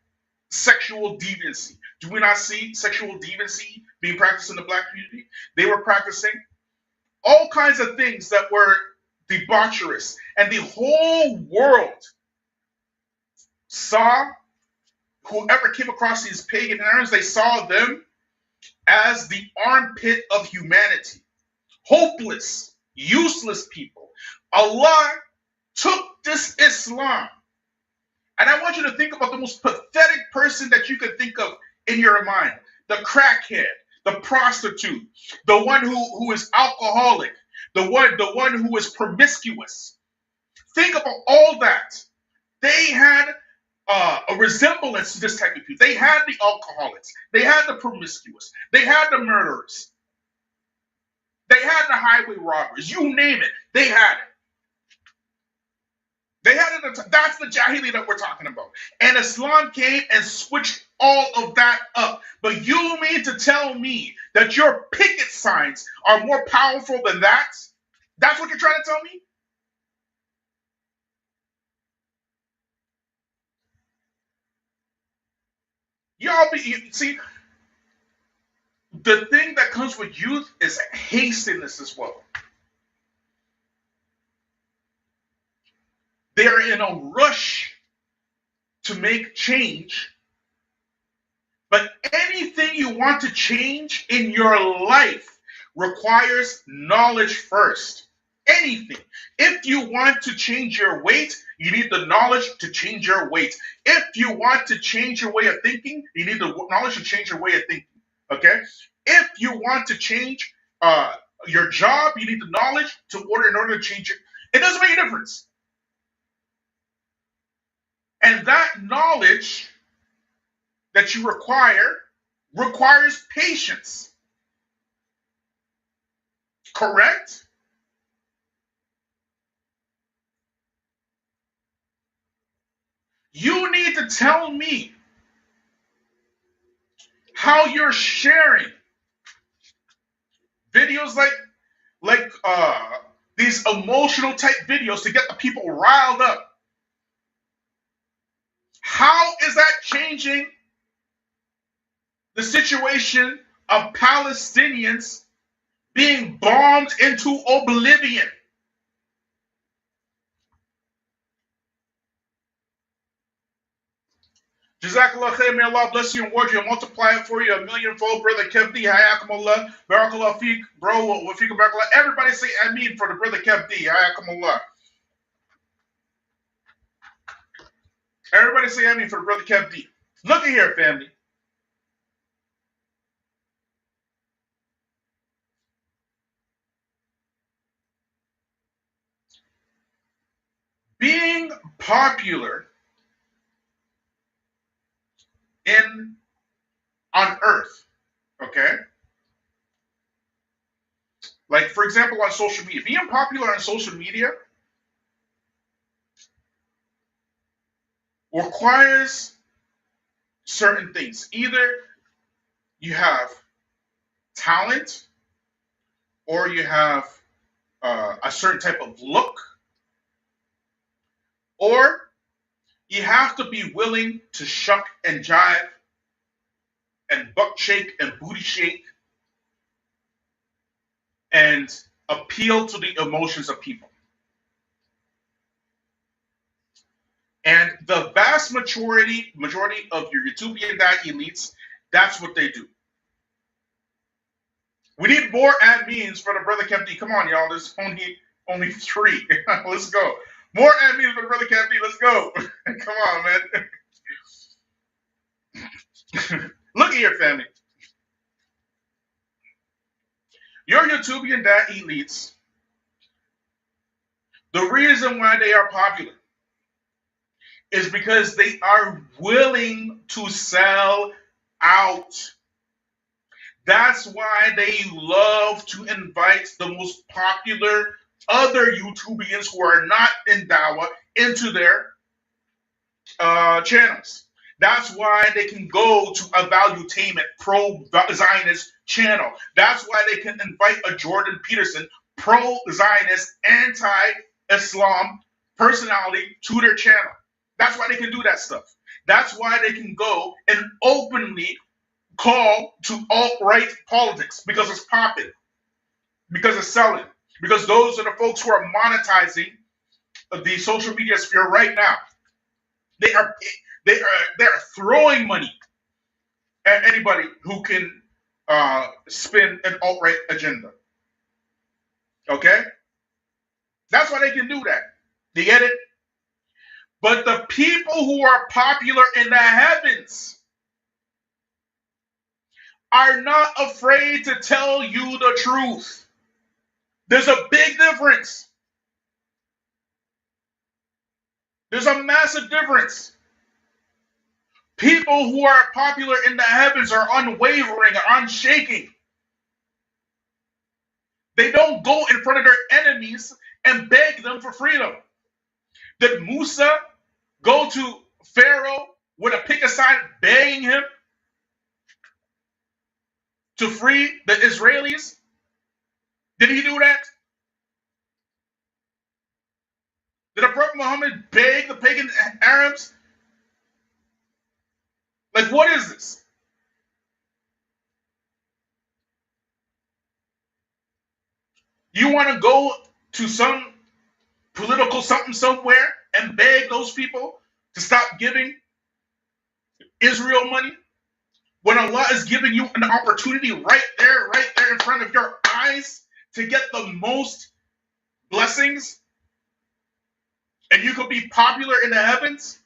sexual deviancy. Do we not see sexual deviancy being practiced in the black community? They were practicing all kinds of things that were debaucherous, and the whole world saw, whoever came across these pagan errands, they saw them as the armpit of humanity. Hopeless, useless people. Allah took this Islam, and I want you to think about the most pathetic person that you could think of in your mind. The crackhead, the prostitute, the one who is alcoholic, the one who is promiscuous. Think about all that. They had a resemblance to this type of people. They had the alcoholics. They had the promiscuous. They had the murderers. They had the highway robbers. You name it, they had it. They had it. That's the Jahili that we're talking about. And Islam came and switched all of that up. But you mean to tell me that your picket signs are more powerful than that? That's what you're trying to tell me? See, the thing that comes with youth is hastiness as well. They're in a rush to make change, but anything you want to change in your life requires knowledge first. Anything. If you want to change your weight, you need the knowledge to change your weight. If you want to change your way of thinking, you need the knowledge to change your way of thinking. Okay? If you want to change your job, you need the knowledge in order to change it. It doesn't make a difference. And that knowledge that you requires patience. Correct? You need to tell me how you're sharing videos like these emotional type videos to get the people riled up. How is that changing the situation of Palestinians being bombed into oblivion? Jazakallah khair, may Allah bless you and reward you and multiply it for you a millionfold, brother Kevdi. Hayakumullah, barakallah feek, bro, wa feekum barakallah. Everybody say ameen for the brother Kevdi. Hayakumullah. Everybody say ameen for the brother Kevdi. Look at here, family. Being popular on Earth, okay? Like, for example, on social media. Being popular on social media requires certain things. Either you have talent or you have a certain type of look, or you have to be willing to shuck and jive and butt shake and booty shake and appeal to the emotions of people. And the vast majority of your YouTubian elites, that's what they do. We need more admins for the brother Kempty. Come on, y'all. There's only 3. Let's go. More admins for the brother Kempty. Let's go. Come on, man. Look at here, family. Your YouTubian elites, the reason why they are popular is because they are willing to sell out. That's why they love to invite the most popular other YouTubians who are not in Dawa into their channels. That's why they can go to a Valuetainment pro-Zionist channel. That's why they can invite a Jordan Peterson pro-Zionist, anti-Islam personality to their channel. That's why they can do that stuff. That's why they can go and openly call to alt-right politics, because it's popping, because it's selling, because those are the folks who are monetizing the social media sphere right now. They are throwing money at anybody who can spin an alt-right agenda. Okay? That's why they can do that. You get it? But the people who are popular in the heavens are not afraid to tell you the truth. There's a big difference. There's a massive difference. People who are popular in the heavens are unwavering, are unshaking. They don't go in front of their enemies and beg them for freedom. Did Musa go to Pharaoh with a picket sign begging him to free the Israelis? Did he do that? Did the Prophet Muhammad beg the pagan Arabs? Like, what is this? You want to go to some political something somewhere and beg those people to stop giving Israel money when Allah is giving you an opportunity right there in front of your eyes to get the most blessings, and you could be popular in the heavens?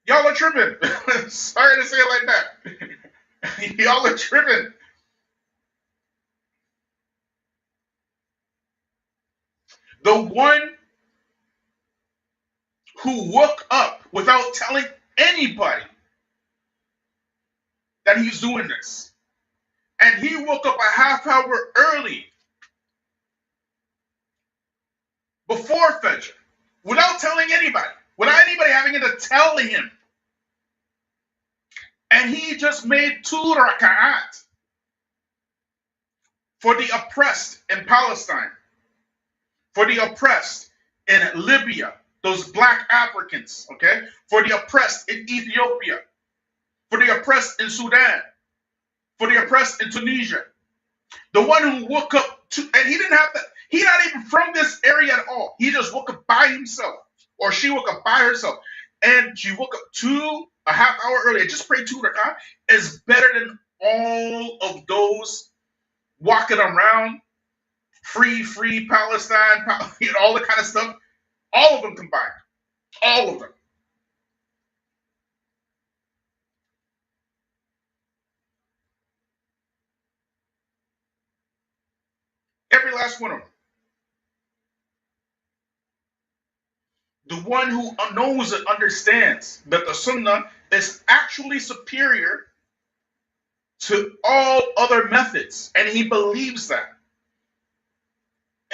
Y'all are tripping. Sorry to say it like that. Y'all are tripping. The one who woke up without telling anybody that he's doing this, and he woke up a half hour early before Fajr without telling anybody, without anybody having to tell him, and he just made 2 raka'at for the oppressed in Palestine, for the oppressed in Libya, those black Africans, okay? For the oppressed in Ethiopia, for the oppressed in Sudan, for the oppressed in Tunisia. The one who woke up to, and he didn't have to, he's not even from this area at all. He just woke up by himself, or she woke up by herself, and she woke up a half hour earlier, just prayed 2 rak'ah, is better than all of those walking around, free Palestine, all the kind of stuff. All of them combined. All of them. Every last one of them. The one who knows and understands that the Sunnah is actually superior to all other methods, and he believes that,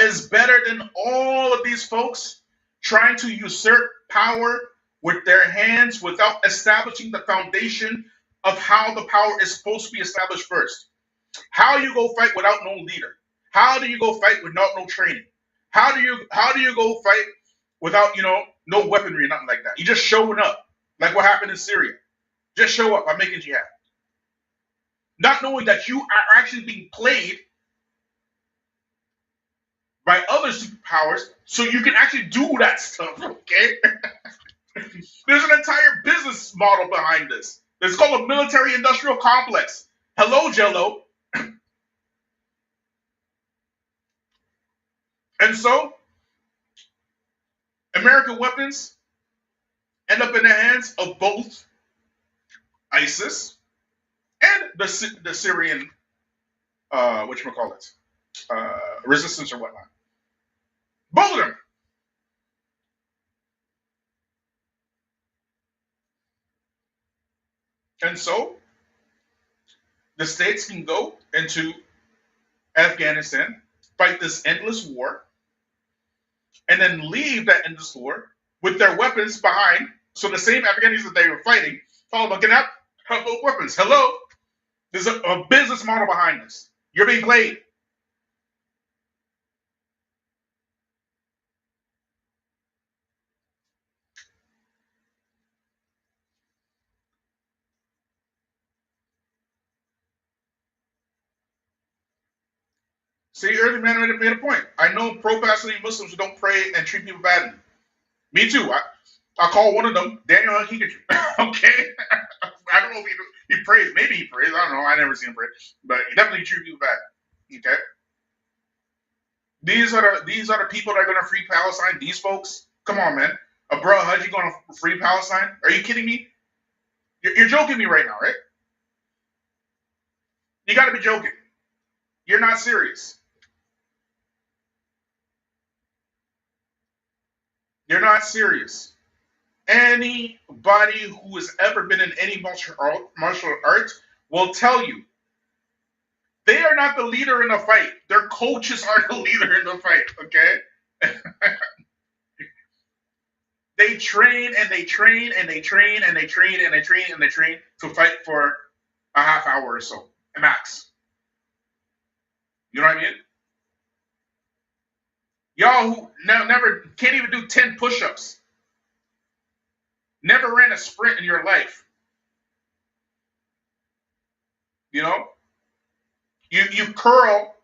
is better than all of these folks trying to usurp power with their hands without establishing the foundation of how the power is supposed to be established first. How do you go fight without no leader? How do you go fight without no training? How do you go fight without, no weaponry or nothing like that? You just showing up, like what happened in Syria. Just show up by making jihad. Not knowing that you are actually being played by other superpowers so you can actually do that stuff, okay? There's an entire business model behind this. It's called a military-industrial complex. Hello, Jello. And so, American weapons end up in the hands of both ISIS and the Syrian, resistance or whatnot. Both of them. And so the states can go into Afghanistan, fight this endless war, and then leave that endless war with their weapons behind. So the same Afghanis that they were fighting, follow them, get out, have those weapons. Hello? There's a business model behind this. You're being played. See, early man made a point. I know pro-Palestinian Muslims who don't pray and treat people badly. Me too. I call one of them Daniel Hikaju. Okay? I don't know if he prays. Maybe he prays. I don't know. I never seen him pray. But he definitely treats people bad. Okay? These are the people that are gonna free Palestine. These folks. Come on, man. Bro, how'd you gonna free Palestine? Are you kidding me? You're joking me right now, right? You gotta be joking. You're not serious. You're not serious. Anybody who has ever been in any martial arts will tell you they are not the leader in the fight. Their coaches are the leader in the fight, okay? They train and they train and they train and they train and they train and they train to fight for a half hour or so, max. You know what I mean? Y'all who never can't even do 10 push-ups, never ran a sprint in your life. You know? You curl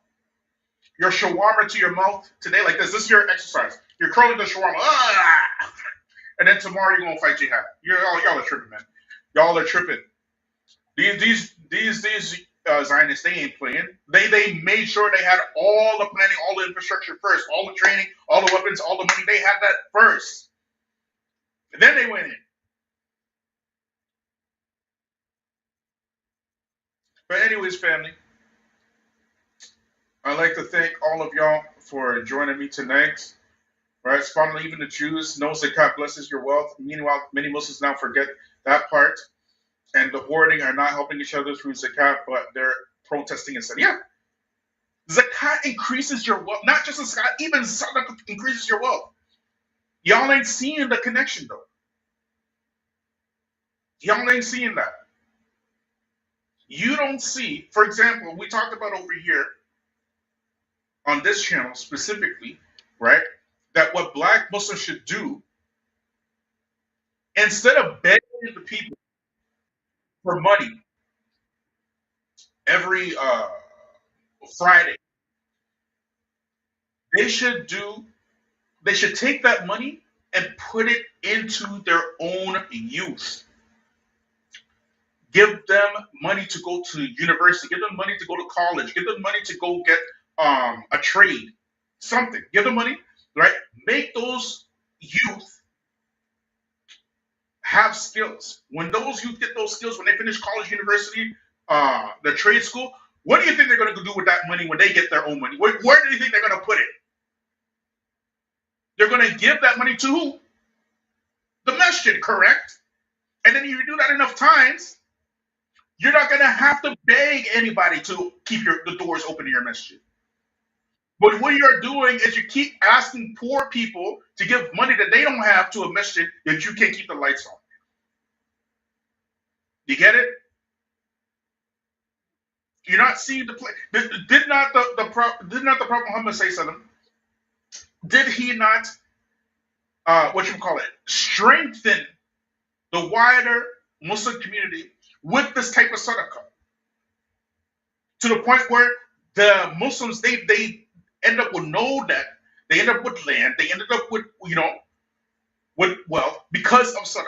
your shawarma to your mouth today like this. This is your exercise. You're curling the shawarma. Ah! And then tomorrow you're gonna fight jihad. Y'all are tripping, man. Y'all are tripping. These Zionists, they ain't playing. They made sure they had all the planning, all the infrastructure first, all the training, all the weapons, all the money. They had that first. And then they went in. But anyways, family, I'd like to thank all of y'all for joining me tonight. Right? Finally, even the Jews knows that God blesses your wealth. Meanwhile, many Muslims now forget that part. And the hoarding are not helping each other through zakat, but they're protesting instead. Yeah, zakat increases your wealth. Not just zakat, even sadaqah increases your wealth. Y'all ain't seeing the connection though. Y'all ain't seeing that. You don't see, for example, we talked about over here on this channel specifically, right? That what black Muslims should do, instead of begging the people for money every Friday, they should take that money and put it into their own youth. Give them money to go to university. Give them money to go to college. Give them money to go get a trade, something. Give them money, right? Make those youth have skills. When those youth get those skills, when they finish college, university, the trade school, what do you think they're going to do with that money when they get their own money? Where do you think they're going to put it? They're going to give that money to who? The masjid, correct? And then if you do that enough times, you're not going to have to beg anybody to keep the doors open to your masjid. But what you're doing is you keep asking poor people to give money that they don't have to a masjid that you can't keep the lights on. You get it? You're not seeing the play. Did not the Prophet Muhammad say something? Did he not strengthen the wider Muslim community with this type of sadaqah? To the point where the Muslims they end up with no debt, they end up with land, they ended up with with wealth because of sadaqah.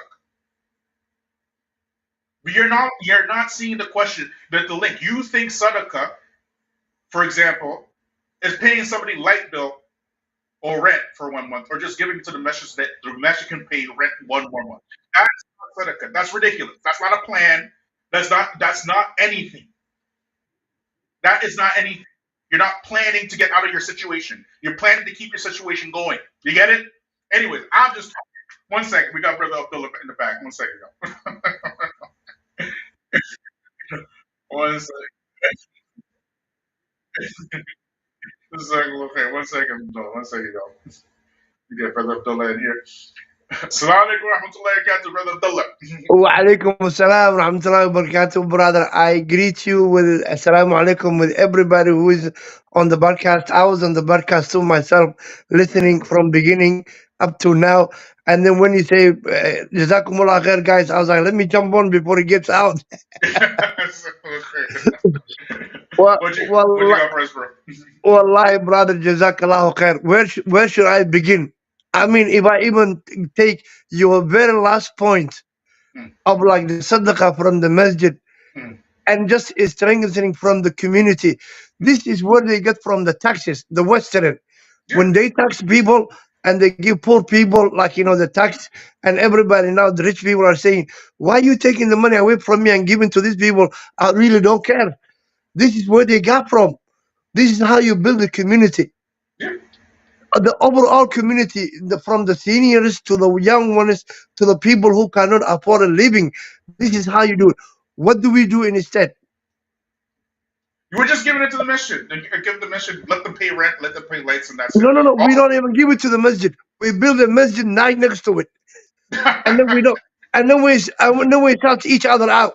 But you're not seeing the question that the link. You think sadaqah, for example, is paying somebody light bill or rent for 1 month, or just giving it to the message that the message can pay rent 1 more month. That's not sadaqah. That's ridiculous. That's not a plan. That's not anything. That is not anything. You're not planning to get out of your situation. You're planning to keep your situation going. You get it? Anyways, I'm just 1 second. We got Brother Abdullah in the back. 1 second. One second. 1 second. Okay, 1 second. No, 1 second, y'all. We get Brother Abdullah in here. Salaam Alaikum wa rahmatullahi wa barakatuh, Brother Abdullah. Walaikum assalam wa rahmatullahi wa barakatuh, brother. I greet you with assalamu alaikum with everybody who is on the broadcast. I was on the broadcast too myself, listening from beginning up to now. And then when you say Jazakumullah khair, guys, I was like, let me jump on before it gets out. Well, What you well, got for us, bro? wallahi, brother, Jazakallahu khair. Where should I begin? I mean, if I even take your very last point of like the sadaqah from the masjid and just strengthening from the community. This is what they get from the taxes, the Western. When they tax people and they give poor people, like, the tax, and everybody now, the rich people are saying, why are you taking the money away from me and giving to these people? I really don't care. This is where they got from. This is how you build a community. The overall community, from the seniors to the young ones to the people who cannot afford a living. This is how you do it. What do we do instead? You were just giving it to the masjid. Give the masjid, let them pay rent, let them pay lights, and that's it. No. We don't even give it to the masjid. We build a masjid right next to it, and then we don't. And then we shout each other out.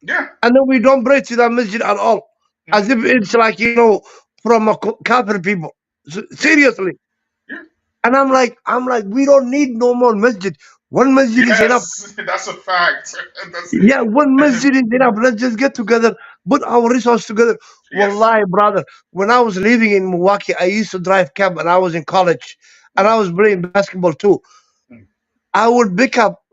Yeah. And then we don't pray to the masjid at all, as if it's like from a kafir people. Seriously. And I'm like, we don't need no more masjid. One masjid is enough. That's a fact. Yeah, one masjid is enough. Let's just get together, put our resources together. Yes. Wallahi, brother, when I was living in Milwaukee, I used to drive cab and I was in college and I was playing basketball too. I would pick up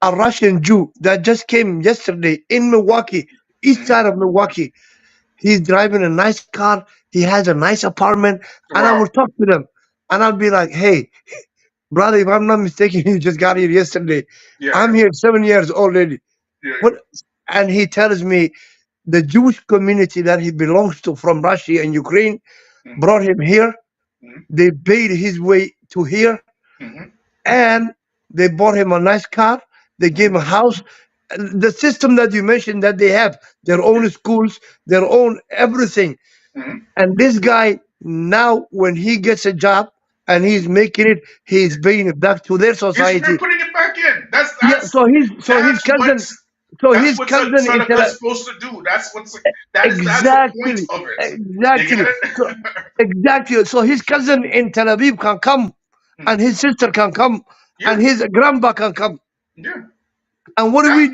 a Russian Jew that just came yesterday in Milwaukee, east side of Milwaukee. He's driving a nice car. He has a nice apartment. And I would talk to them. And I'll be like, hey, brother, if I'm not mistaken, you just got here yesterday. I'm here 7 years already. And he tells me the Jewish community that he belongs to from Russia and Ukraine brought him here. They paid his way to here. And they bought him a nice car. They gave him a house. The system that you mentioned, that they have their own schools, their own everything. And this guy, now when he gets a job and he's making it, he's paying it back to their society. He's putting it back in. That's so his cousin. So his cousin is supposed to do. That's the point of it. Exactly. So his cousin in Tel Aviv can come, and his sister can come, and his grandpa can come. Yeah. And what do we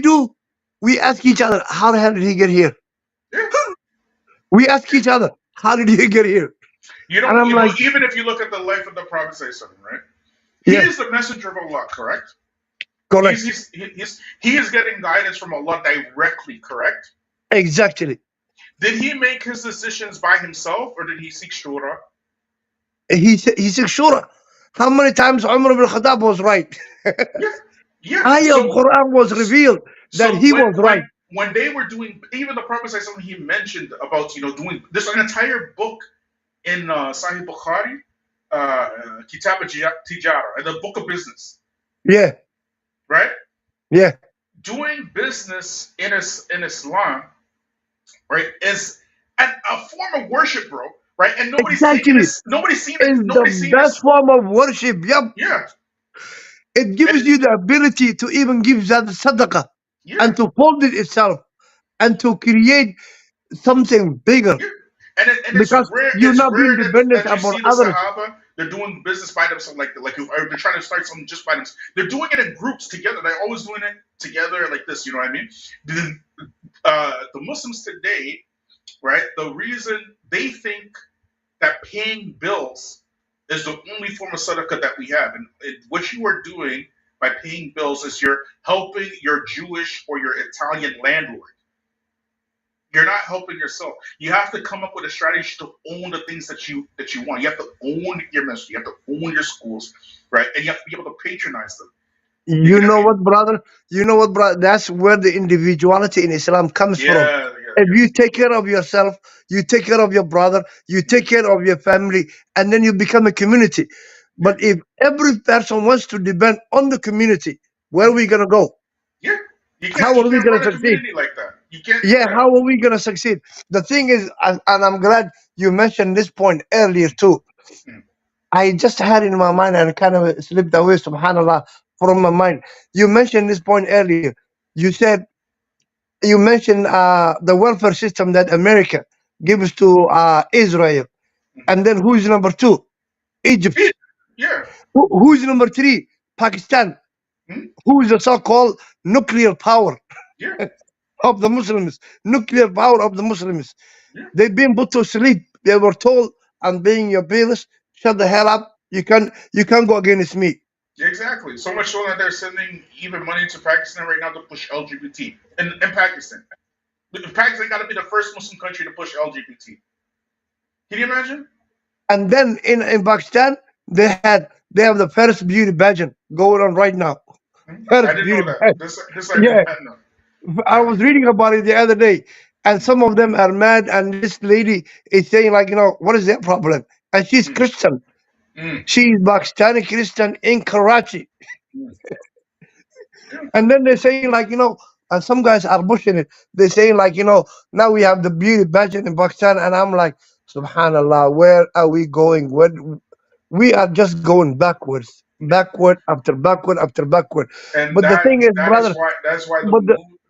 do? We ask each other, how the hell did he get here? We ask each other, how did he get here? Even if you look at the life of the Prophet, right? He is the messenger of Allah, correct? Correct. He is getting guidance from Allah directly, correct? Exactly. Did he make his decisions by himself, or did he seek shura? He seek shura. How many times Umar ibn Khattab was right? Ayah of Quran was revealed that he was right. When they were doing, even the Prophet he mentioned about doing this, an entire book in Sahih Bukhari, Kitab Tijara, the book of business. Yeah. Right? Yeah. Doing business in Islam, right, is a form of worship, bro. Right? And nobody's seen it. Nobody's seen the best form of worship. Yep. Yeah. It gives you the ability to even give that sadaqah and to fold it itself and to create something bigger. And because you're not being dependent upon others. Sahaba, they're doing business by themselves, like they're trying to start something just by themselves. They're doing it in groups together. They're always doing it together like this. You know what I mean? The Muslims today, right? The reason they think that paying bills is the only form of sadaqah that we have, and what you are doing by paying bills is you're helping your Jewish or your Italian landlord. You're not helping yourself. You have to come up with a strategy to own the things that you want. You have to own your ministry. You have to own your schools, right? And you have to be able to patronize them. You know what, brother? That's where the individuality in Islam comes from. If you take care of yourself, you take care of your brother, you take care of your family, and then you become a community. Yeah. But if every person wants to depend on the community, where are we gonna go? Yeah. How You are we can't gonna run a succeed? community like that. You can't do Yeah, that. how are we gonna succeed? The thing is, and I'm glad you mentioned this point earlier too. Mm. I just had it in my mind and kind of slipped away, subhanallah, from my mind. You mentioned this point earlier. You said you mentioned the welfare system that America gives to Israel, Mhm. and then who is number two? Egypt. Yeah. Who is number three? Pakistan. Mhm. Who is the so-called nuclear power Yeah. of the Muslims? Nuclear power of the Muslims. Yeah. They've been put to sleep. They were told, "I'm being your business. Shut the hell up. You can't go against me." Exactly. So much so that they're sending even money to Pakistan right now to push LGBT in Pakistan. Pakistan got to be the first Muslim country to push LGBT. Can you imagine? And then in Pakistan, they have the first beauty pageant going on right now. Mhm. I First didn't know beauty that. pageant. This I did Yeah, not know. I was reading about it the other day, and Mm, some of them are mad, and this lady is saying like, what is their problem? And she's mm, Christian. mm, She's Pakistani Christian in Karachi. mm. Yeah. And then they're saying like, and some guys are pushing it. They're saying like, now we have the beauty pageant in Pakistan, and I'm like, Subhanallah, where are we going? We are just going backwards, backward after backward after backward. And But the thing is, brother, that's why but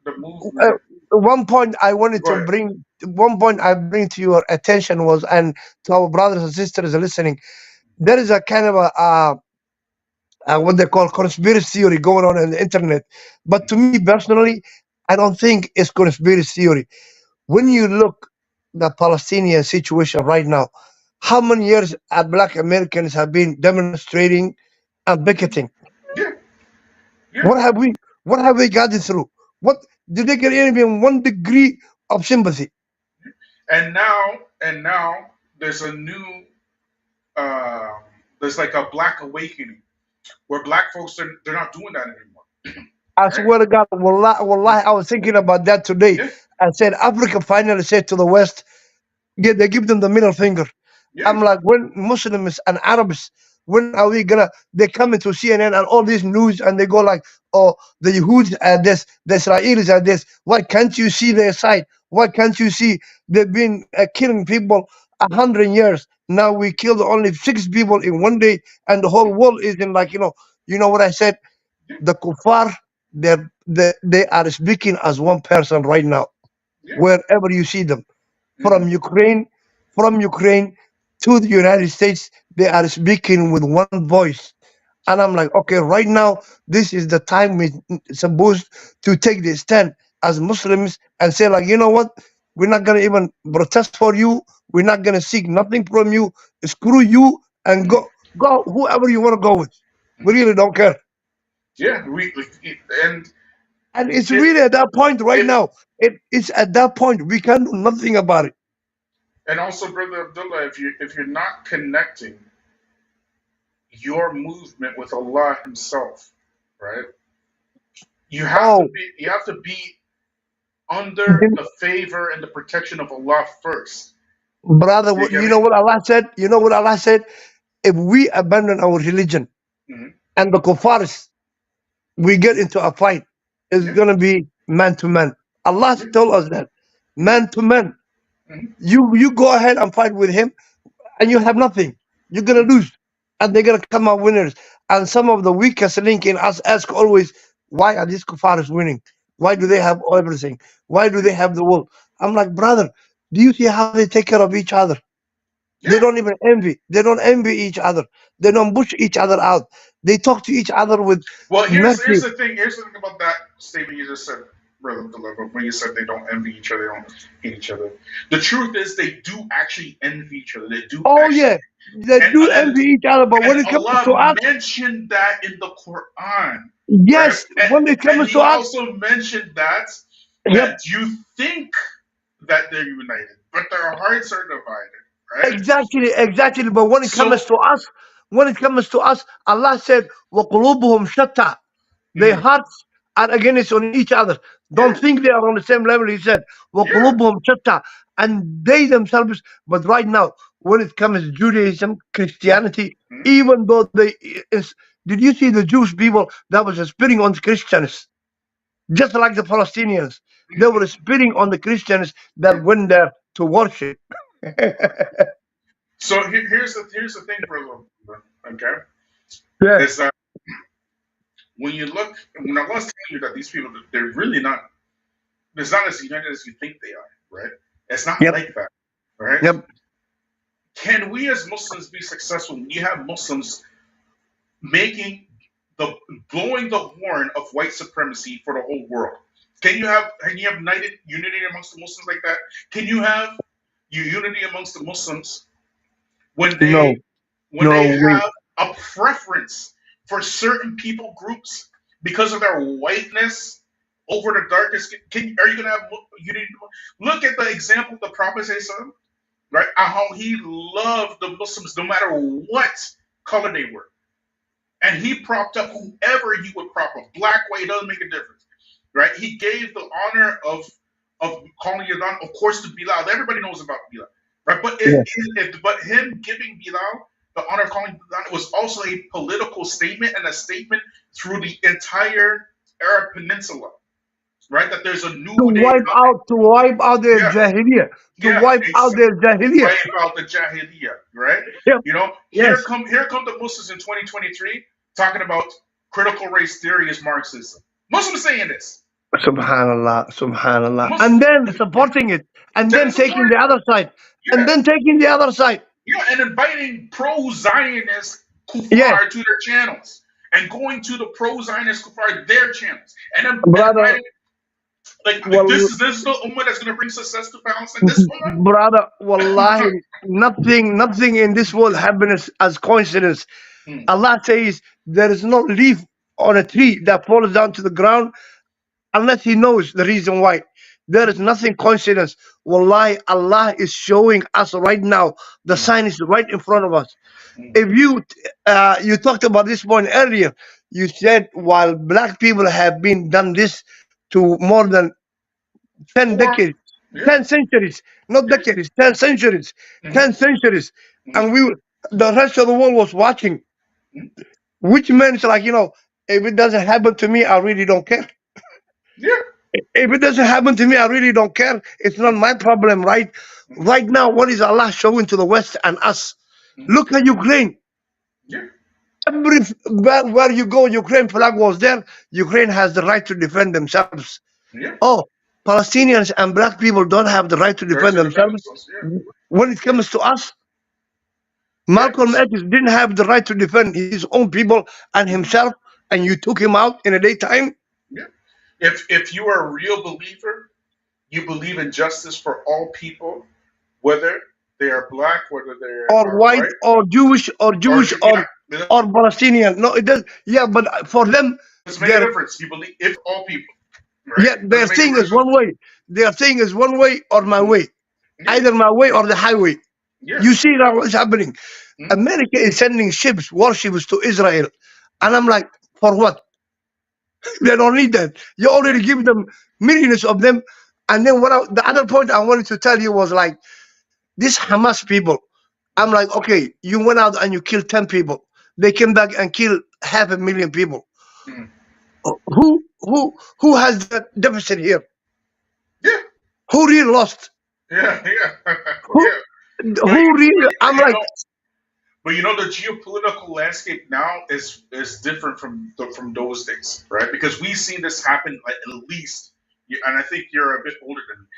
the uh, movement. one point I wanted Go to ahead. bring, one point I bring to your attention was, and to our brothers and sisters listening, there is a kind of what they call conspiracy theory going on the internet. But to me personally, I don't think it's conspiracy theory. When you look the Palestinian situation right now, how many years Black Americans have been demonstrating and picketing? Yeah. Yeah. What have we what have we gotten through? What did they get even 1 degree of sympathy? And now there's a new uh, there's like a black awakening where black folks they're not doing that anymore. I Right? swear to God, wallahi, I was thinking about that today. Yeah. I said Africa finally said to the West, yeah, they give them the middle finger. Yeah. I'm like, when Muslims and Arabs, when are we gonna? They come into CNN and all this news, and they go like, "Oh, the Yehud are this, the Israelis are this. Why can't you see their side? Why can't you see they've been killing people 100 years? Now we killed only 6 people in one day, and the whole world is in like, you know what I said? Yeah. The kuffar, they are speaking as one person right now, Yeah. wherever you see them Hmm. from Ukraine, from Ukraine to the United States, they are speaking with one voice. And I'm like, okay, right now, this is the time we're supposed to take the stand as Muslims and say, like, you know what? We're not gonna even protest for you. We're not gonna seek nothing from you. Screw you and go whoever you want to go with. We really don't care. Yeah. And And it's it really at that point right it now. It's at that point we can do nothing about it. and also, brother Abdullah, if you're not connecting your movement with Allah Himself, right? Oh, You have to be under the favor and the protection of Allah first. brother, You get you me? know what Allah said? You know what Allah said? If we abandon our religion Hmm. and the kuffars, we get into a fight, it's Yeah. gonna be man to man. Allah Yeah. told us that. Yeah. Man to man. Hmm. You go ahead and fight with him and you have nothing. You're gonna lose. And they're gonna come out winners. And some of the weakest link in us ask always, why are these kuffars winning? Why do they have everything? Why do they have the world? I'm like, brother, do you see how they take care of each other? They Yeah. don't even envy. They don't envy each other. They don't push each other out. They talk to each other with Well, here's mercy. the thing. Here's the thing about that statement you just said, brother Abdullah. When you said they don't envy each other, they don't hate each other. The truth is, they do actually envy each other. They do Oh actually, yeah, they and do envy each other. But and when it comes to Allah us, mentioned that in the Quran, right? yes, when it And comes to He us, also mentioned yep, that you think that they're united, but their hearts are divided, right? exactly, exactly. But when it comes So, to us, Allah said, وَقُلُوبُهُمْ شَتَّى. Their mm, hearts are against on each other. Don't Yeah. think they are on the same level. He said, Yeah. وَقُلُوبُهُمْ شَتَّى, and they themselves. But right now, when it comes to Judaism, Christianity, Mhm. even though did you see the Jewish people that was spitting on the Christians, just like the Palestinians? They were spitting on the Christians that went there to worship. So here's the thing, brother. Okay, Yeah. is that when you look, when I was telling you that these people, they're really not. It's not as united as you think they are, right? It's not Yep. like that, right? Yep. Can we as Muslims be successful when you have Muslims making the blowing the horn of white supremacy for the whole world? Can you have unity amongst the Muslims like that? Can you have unity amongst the Muslims when No. they No way. have a preference for certain people groups because of their whiteness over the darkest skin? Are you gonna have unity? Look at the example of the Prophet ﷺ, right? How he loved the Muslims no matter what color they were. And he propped up whoever he would prop up, black, white, it doesn't make a difference, right? He gave the honor of calling Yadan, of course, to Bilal. Everybody knows about Bilal, right? But Yeah. but him giving Bilal the honor of calling Yadan was also a political statement and a statement through the entire Arab Peninsula, right? That there's a new day coming. To wipe out their Yeah, Jahiliyyah, to yeah, wipe out their Jahiliyyah. right about the Jahiliyyah, right? Yep. You know, Yes. here come the Muslims in 2023 talking about critical race theory is Marxism. Muslims saying this. Subhanallah, Subhanallah, Muslims, and then supporting it, and then that's taking support. the other side, Yeah, and then taking the other side. yeah, and inviting pro-Zionist Yeah, kuffar to their channels, and going to the pro-Zionist kuffar their channels, and then brother. inviting like Well, this is the ummah that's going to bring success to Palestine. This ummah. brother, wallahi, nothing in this world happens as coincidence. Hmm. Allah says there is no leaf on a tree that falls down to the ground unless He knows the reason why. There is nothing coincidence. Wallahi, Allah is showing us right now. The sign is right in front of us. If you talked about this point earlier, you said while black people have been done this to more than 10 Or decades, yeah, 10 centuries, not yeah, decades, 10 centuries, mhm, 10 centuries, mhm, and the rest of the world was watching. mhm. Which means, like, if it doesn't happen to me, I really don't care. Yeah, If it doesn't happen to me, I really don't care. It's not my problem, right? mhm, Right now, what is Allah showing to the West and us? mhm, Look at Ukraine. yeah, Where you go, Ukraine flag was there. Ukraine has the right to defend themselves. yeah. Oh, Palestinians and black people don't have the right to Right defend to defend themselves. themselves. Yeah, When it comes to us, yeah. Malcolm X didn't have the right to defend his own people and himself, and you took him out in a daytime. Yeah. If you are a real believer, you believe in justice for all people, whether they are black, whether they Or are white, white, or Jewish, or or Jewish, yeah, it or Palestinian. No, it does. Yeah, but for them, doesn't make a they're difference. You believe if all people, right? yeah, It their doesn't make a thing is difference. one way. Their thing is one way or my way, Yeah, either my way or the highway. yeah, You see now what's happening. mhm, America is sending ships, warships to Israel, and I'm like, for what? They don't need that. You yeah, already give them millions of them. And then the other point I wanted to tell you was like, these Hamas people. I'm like, okay, you went out and you killed 10 people. They came back and killed 500,000 people. mhm, Who has that deficit here? yeah, Who really lost? yeah, yeah, Who yeah. But who really? I'm you like, know, but the geopolitical landscape now is different from those days, right? Because we've seen this happen like, at least, and I think you're a bit older than me.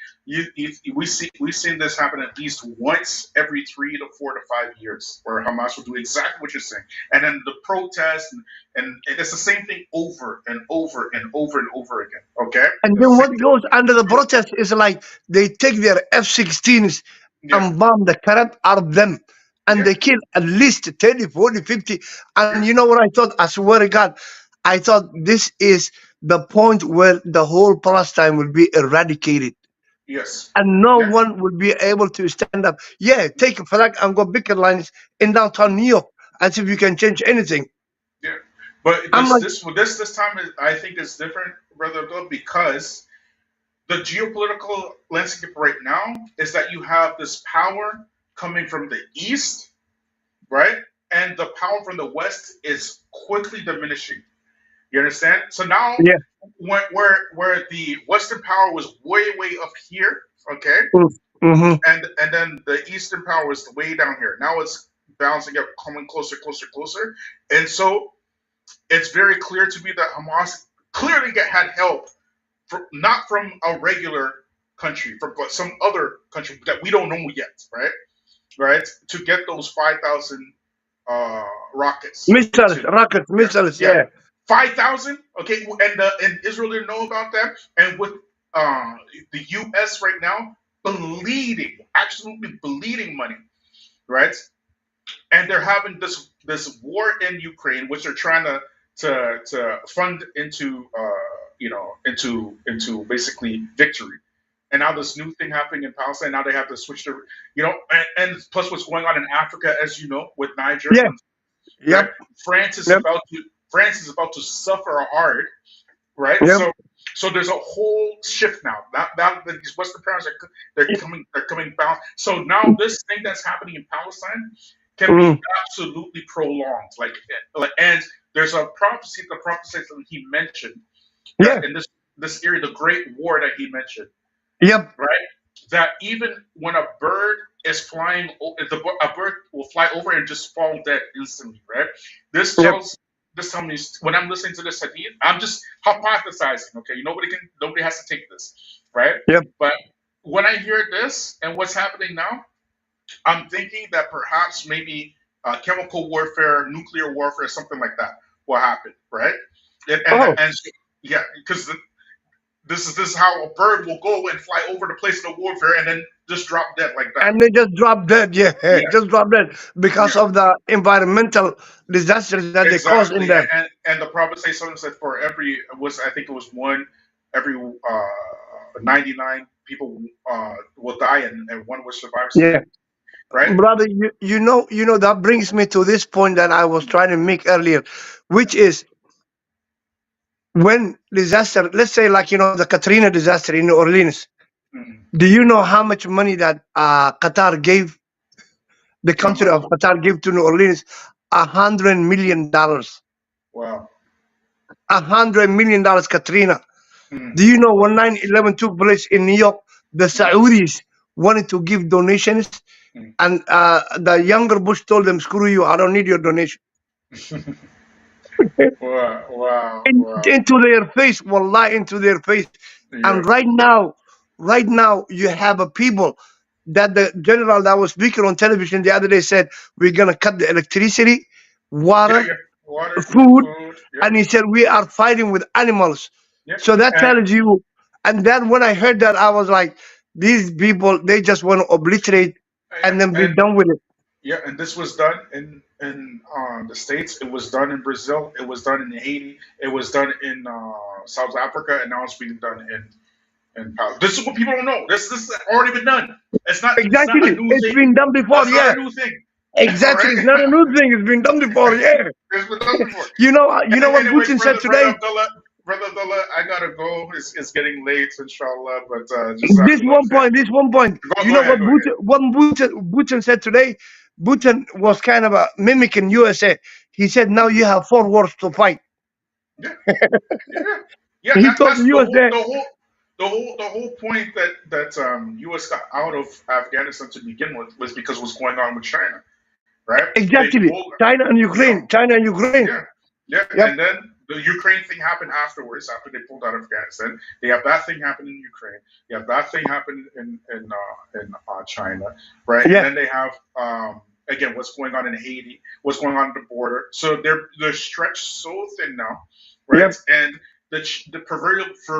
We've seen this happen at least once every 3 to 4 to 5 years, where Hamas will do exactly what you're saying, and then the protests, and it's the same thing over and over and over and over again. Okay, and it's then the what same. goes under the protest is like they take their F-16s Yeah, and bomb the crap out of them. And yeah, they kill at least 30, 40, 50. And yeah, you know what I thought? I swear to God, I thought this is the point where the whole Palestine will be eradicated. yes, And no yeah, one will be able to stand up. Yeah, take a flag and go picket lines in downtown New York and see if you can change anything. yeah. But I'm like, this time is, I think, is different Brother Abdullah, because the geopolitical landscape right now is that you have this power coming from the east, right? And the power from the west is quickly diminishing. You understand? So now, Yeah. where the Western power was way up here, okay, Mm-hmm. and then the Eastern power was way down here. Now it's balancing up, coming closer, and so it's very clear to me that Hamas clearly had help, not from a regular country, but some other country that we don't know yet, right? Right, to get those 5,000 rockets Missiles, to rockets, yeah, missiles. yeah, Yeah. 5,000. Okay, and Israel didn't know about that, and with uh, the U.S. right now bleeding, absolutely bleeding money, right? And they're having this war in Ukraine, which they're trying to fund into into basically victory. And now this new thing happening in Palestine. Now they have to switch to and plus what's going on in Africa, as you know, with Niger, Yeah. right? Yep. France is Yep. about to suffer hard, right? Yep. So there's a whole shift now. That these Western powers they're coming down. So now this thing that's happening in Palestine can be Mm. absolutely prolonged. And there's a prophecy, the prophecy that he mentioned Yeah. that in this area, the Great War that he mentioned, Yep. right? That even when a bird is flying, a bird will fly over and just fall dead instantly, right? This Yep. tells me when I'm listening to this hadith, I'm just hypothesizing. Okay, nobody has to take this, right? Yep. But when I hear this and what's happening now, I'm thinking that perhaps maybe chemical warfare, nuclear warfare, something like that will happen, right? Oh. And so, yeah, because this is how a bird will go and fly over the place of the warfare and then just drop dead like that. And they just drop dead. Yeah. Yeah, Just drop dead because yeah, of the environmental disasters that they cause in exactly. there. And the prophet say something said for I think it was every 99 people will die and one will survive, Yeah. right? Brother, you know that brings me to this point that I was trying to make earlier, which is when disaster, let's say like the Katrina disaster in New Orleans. Mm-hmm. Do you know how much money that the How country much? of Qatar gave to New Orleans? $100 million. Wow. $100 million, Katrina. Mm-hmm. Do you know when 9/11 took place in New York, the Saudis wanted to give donations, and the younger Bush told them, "Screw you! I don't need your donation." Wow. Into their face, wallahi, into their face. Yeah. And right now, you have a people that the general that was speaking on television the other day said we're gonna cut the electricity, water, Yeah. Water, food, food. Yeah. and he said we are fighting with animals. Yeah. So that And tells you. And then when I heard that, I was like, these people, they just want to obliterate and then be and done with it. yeah, and this was done in the States. It was done in Brazil. It was done in Haiti. It was done in South Africa, and now it's being done in Palestine. This is what people don't know. This has already been done. It's not a Exactly, new it's thing. been done before. It's not Yeah, a new thing. All exactly. right. It's not a new thing. It's been done before. Yeah. It's been done before. You know what Anyways, Putin said brother today? Abdullah, I gotta go. It's getting late, inshallah. But just I love saying. This one point. You Go know ahead. what Go ahead. Putin said today? Putin was kind of mimicking USA. He said, now you have 4 wars to fight. Yeah. Yeah. Yeah. He told That's the USA. the whole point that U.S. got out of Afghanistan to begin with was because what's going on with China, right? They Exactly. pulled, China and you know, Ukraine. China and Ukraine. yeah, yeah, Yep. and then the Ukraine thing happened afterwards. After they pulled out of Afghanistan, they have that thing happen in Ukraine. You have that thing happen in China, right? Yeah. And then they have again what's going on in Haiti, what's going on at the border. So they're stretched so thin now, right? Yep. And the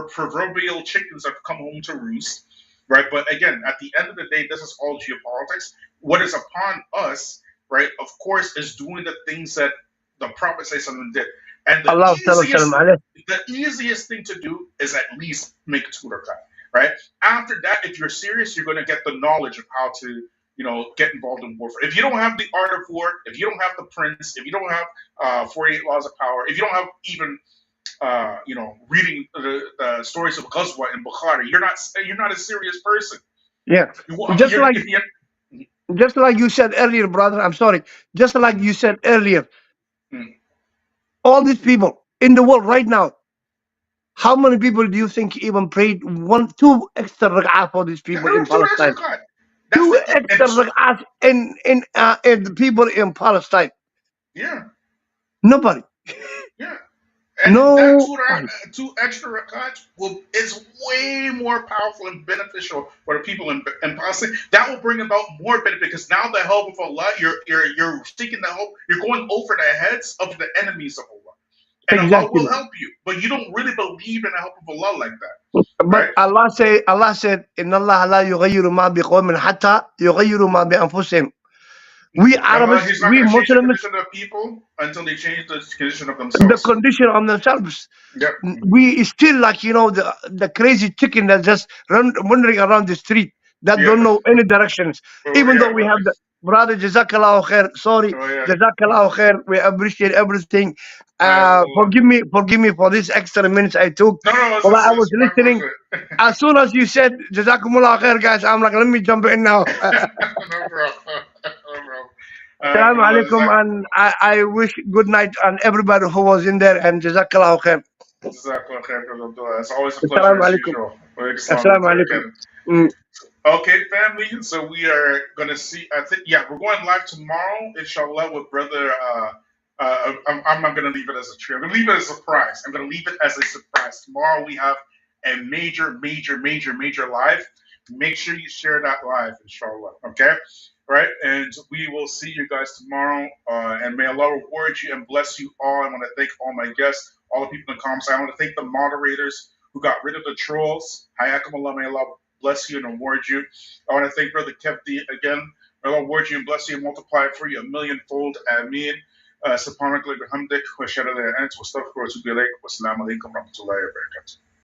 proverbial chickens have come home to roost, right? But again, at the end of the day, this is all geopolitics. What is upon us, right? Of course, is doing the things that the Prophet ﷺ did. And Allah Salam alayhi. the easiest thing to do is at least make two rakat, right? After that, if you're serious, you're going to get the knowledge of how to, get involved in warfare. If you don't have the art of war, if you don't have the prince, if you don't have 48 laws of power, if you don't have even reading the stories of Ghazwa and Bukhari, you're not a serious person. Yeah. Just like just like you said earlier, brother. I'm sorry. Just like you said earlier, Mm. all these people in the world right now, how many people do you think even prayed two extra rak'ah for these people There in was two extra Palestine? cut. That's Two the thing. extra rak'ahs in the people in Palestine. Yeah, Nobody. yeah. And that Nobody. two extra rakats is way more powerful and beneficial for the people in Palestine. That will bring about more benefit because now the help of Allah, you're seeking the help, you're going over the heads of the enemies of Allah. And Allah Exactly. will help you. But you don't really believe in the help of Allah like that. But Right? Allah said, "إن الله لا يغير ما بقوم حتى يغيروا ما بأنفسهم." We Allah, Arabs, He's not we going to change the Muslims, condition of the people until they change the condition of the themselves. condition of themselves. Yep. We still like the crazy chicken that just wandering around the street that Yeah. don't know any directions. Oh, Even though yeah. we have the brother Jazakallah khair. Sorry, Oh, yeah. Jazakallah khair. We appreciate everything. Allah. Forgive me for this extra minutes I took. No, But I was it's my listening. pleasure. As soon as you said Jazakumullah khair, guys, I'm like, let me jump in now. No problem. No problem. Assalamu Allah, alaikum, and I wish good night on everybody who was in there, and Jazakallah khair. Jazakallah khair, Brother Abdullah. It's always a pleasure Assalamu as alaikum. usual. Wa alaikum salam wa Assalamu rahmatullah alaikum. again. Okay, family. So we are gonna see. I think we're going live tomorrow, inshallah, with brother. I'm not gonna leave it as a treat. I'm gonna leave it as a surprise. I'm gonna leave it as a surprise. Tomorrow we have a major live. Make sure you share that live, inshallah. Okay, right? And we will see you guys tomorrow. And may Allah reward you and bless you all. I want to thank all my guests, all the people in the comments. I want to thank the moderators who got rid of the trolls. Hayakum Allah, may Allah bless you and reward you. I want to thank Brother Kevdi again. May Allah reward you and bless you and multiply it for you a millionfold. Ameen. سبحانك اللهم وبحمدك واشهد ان لا اله الا انت واستغفرك واتوب اليك والسلام عليكم ورحمه الله وبركاته.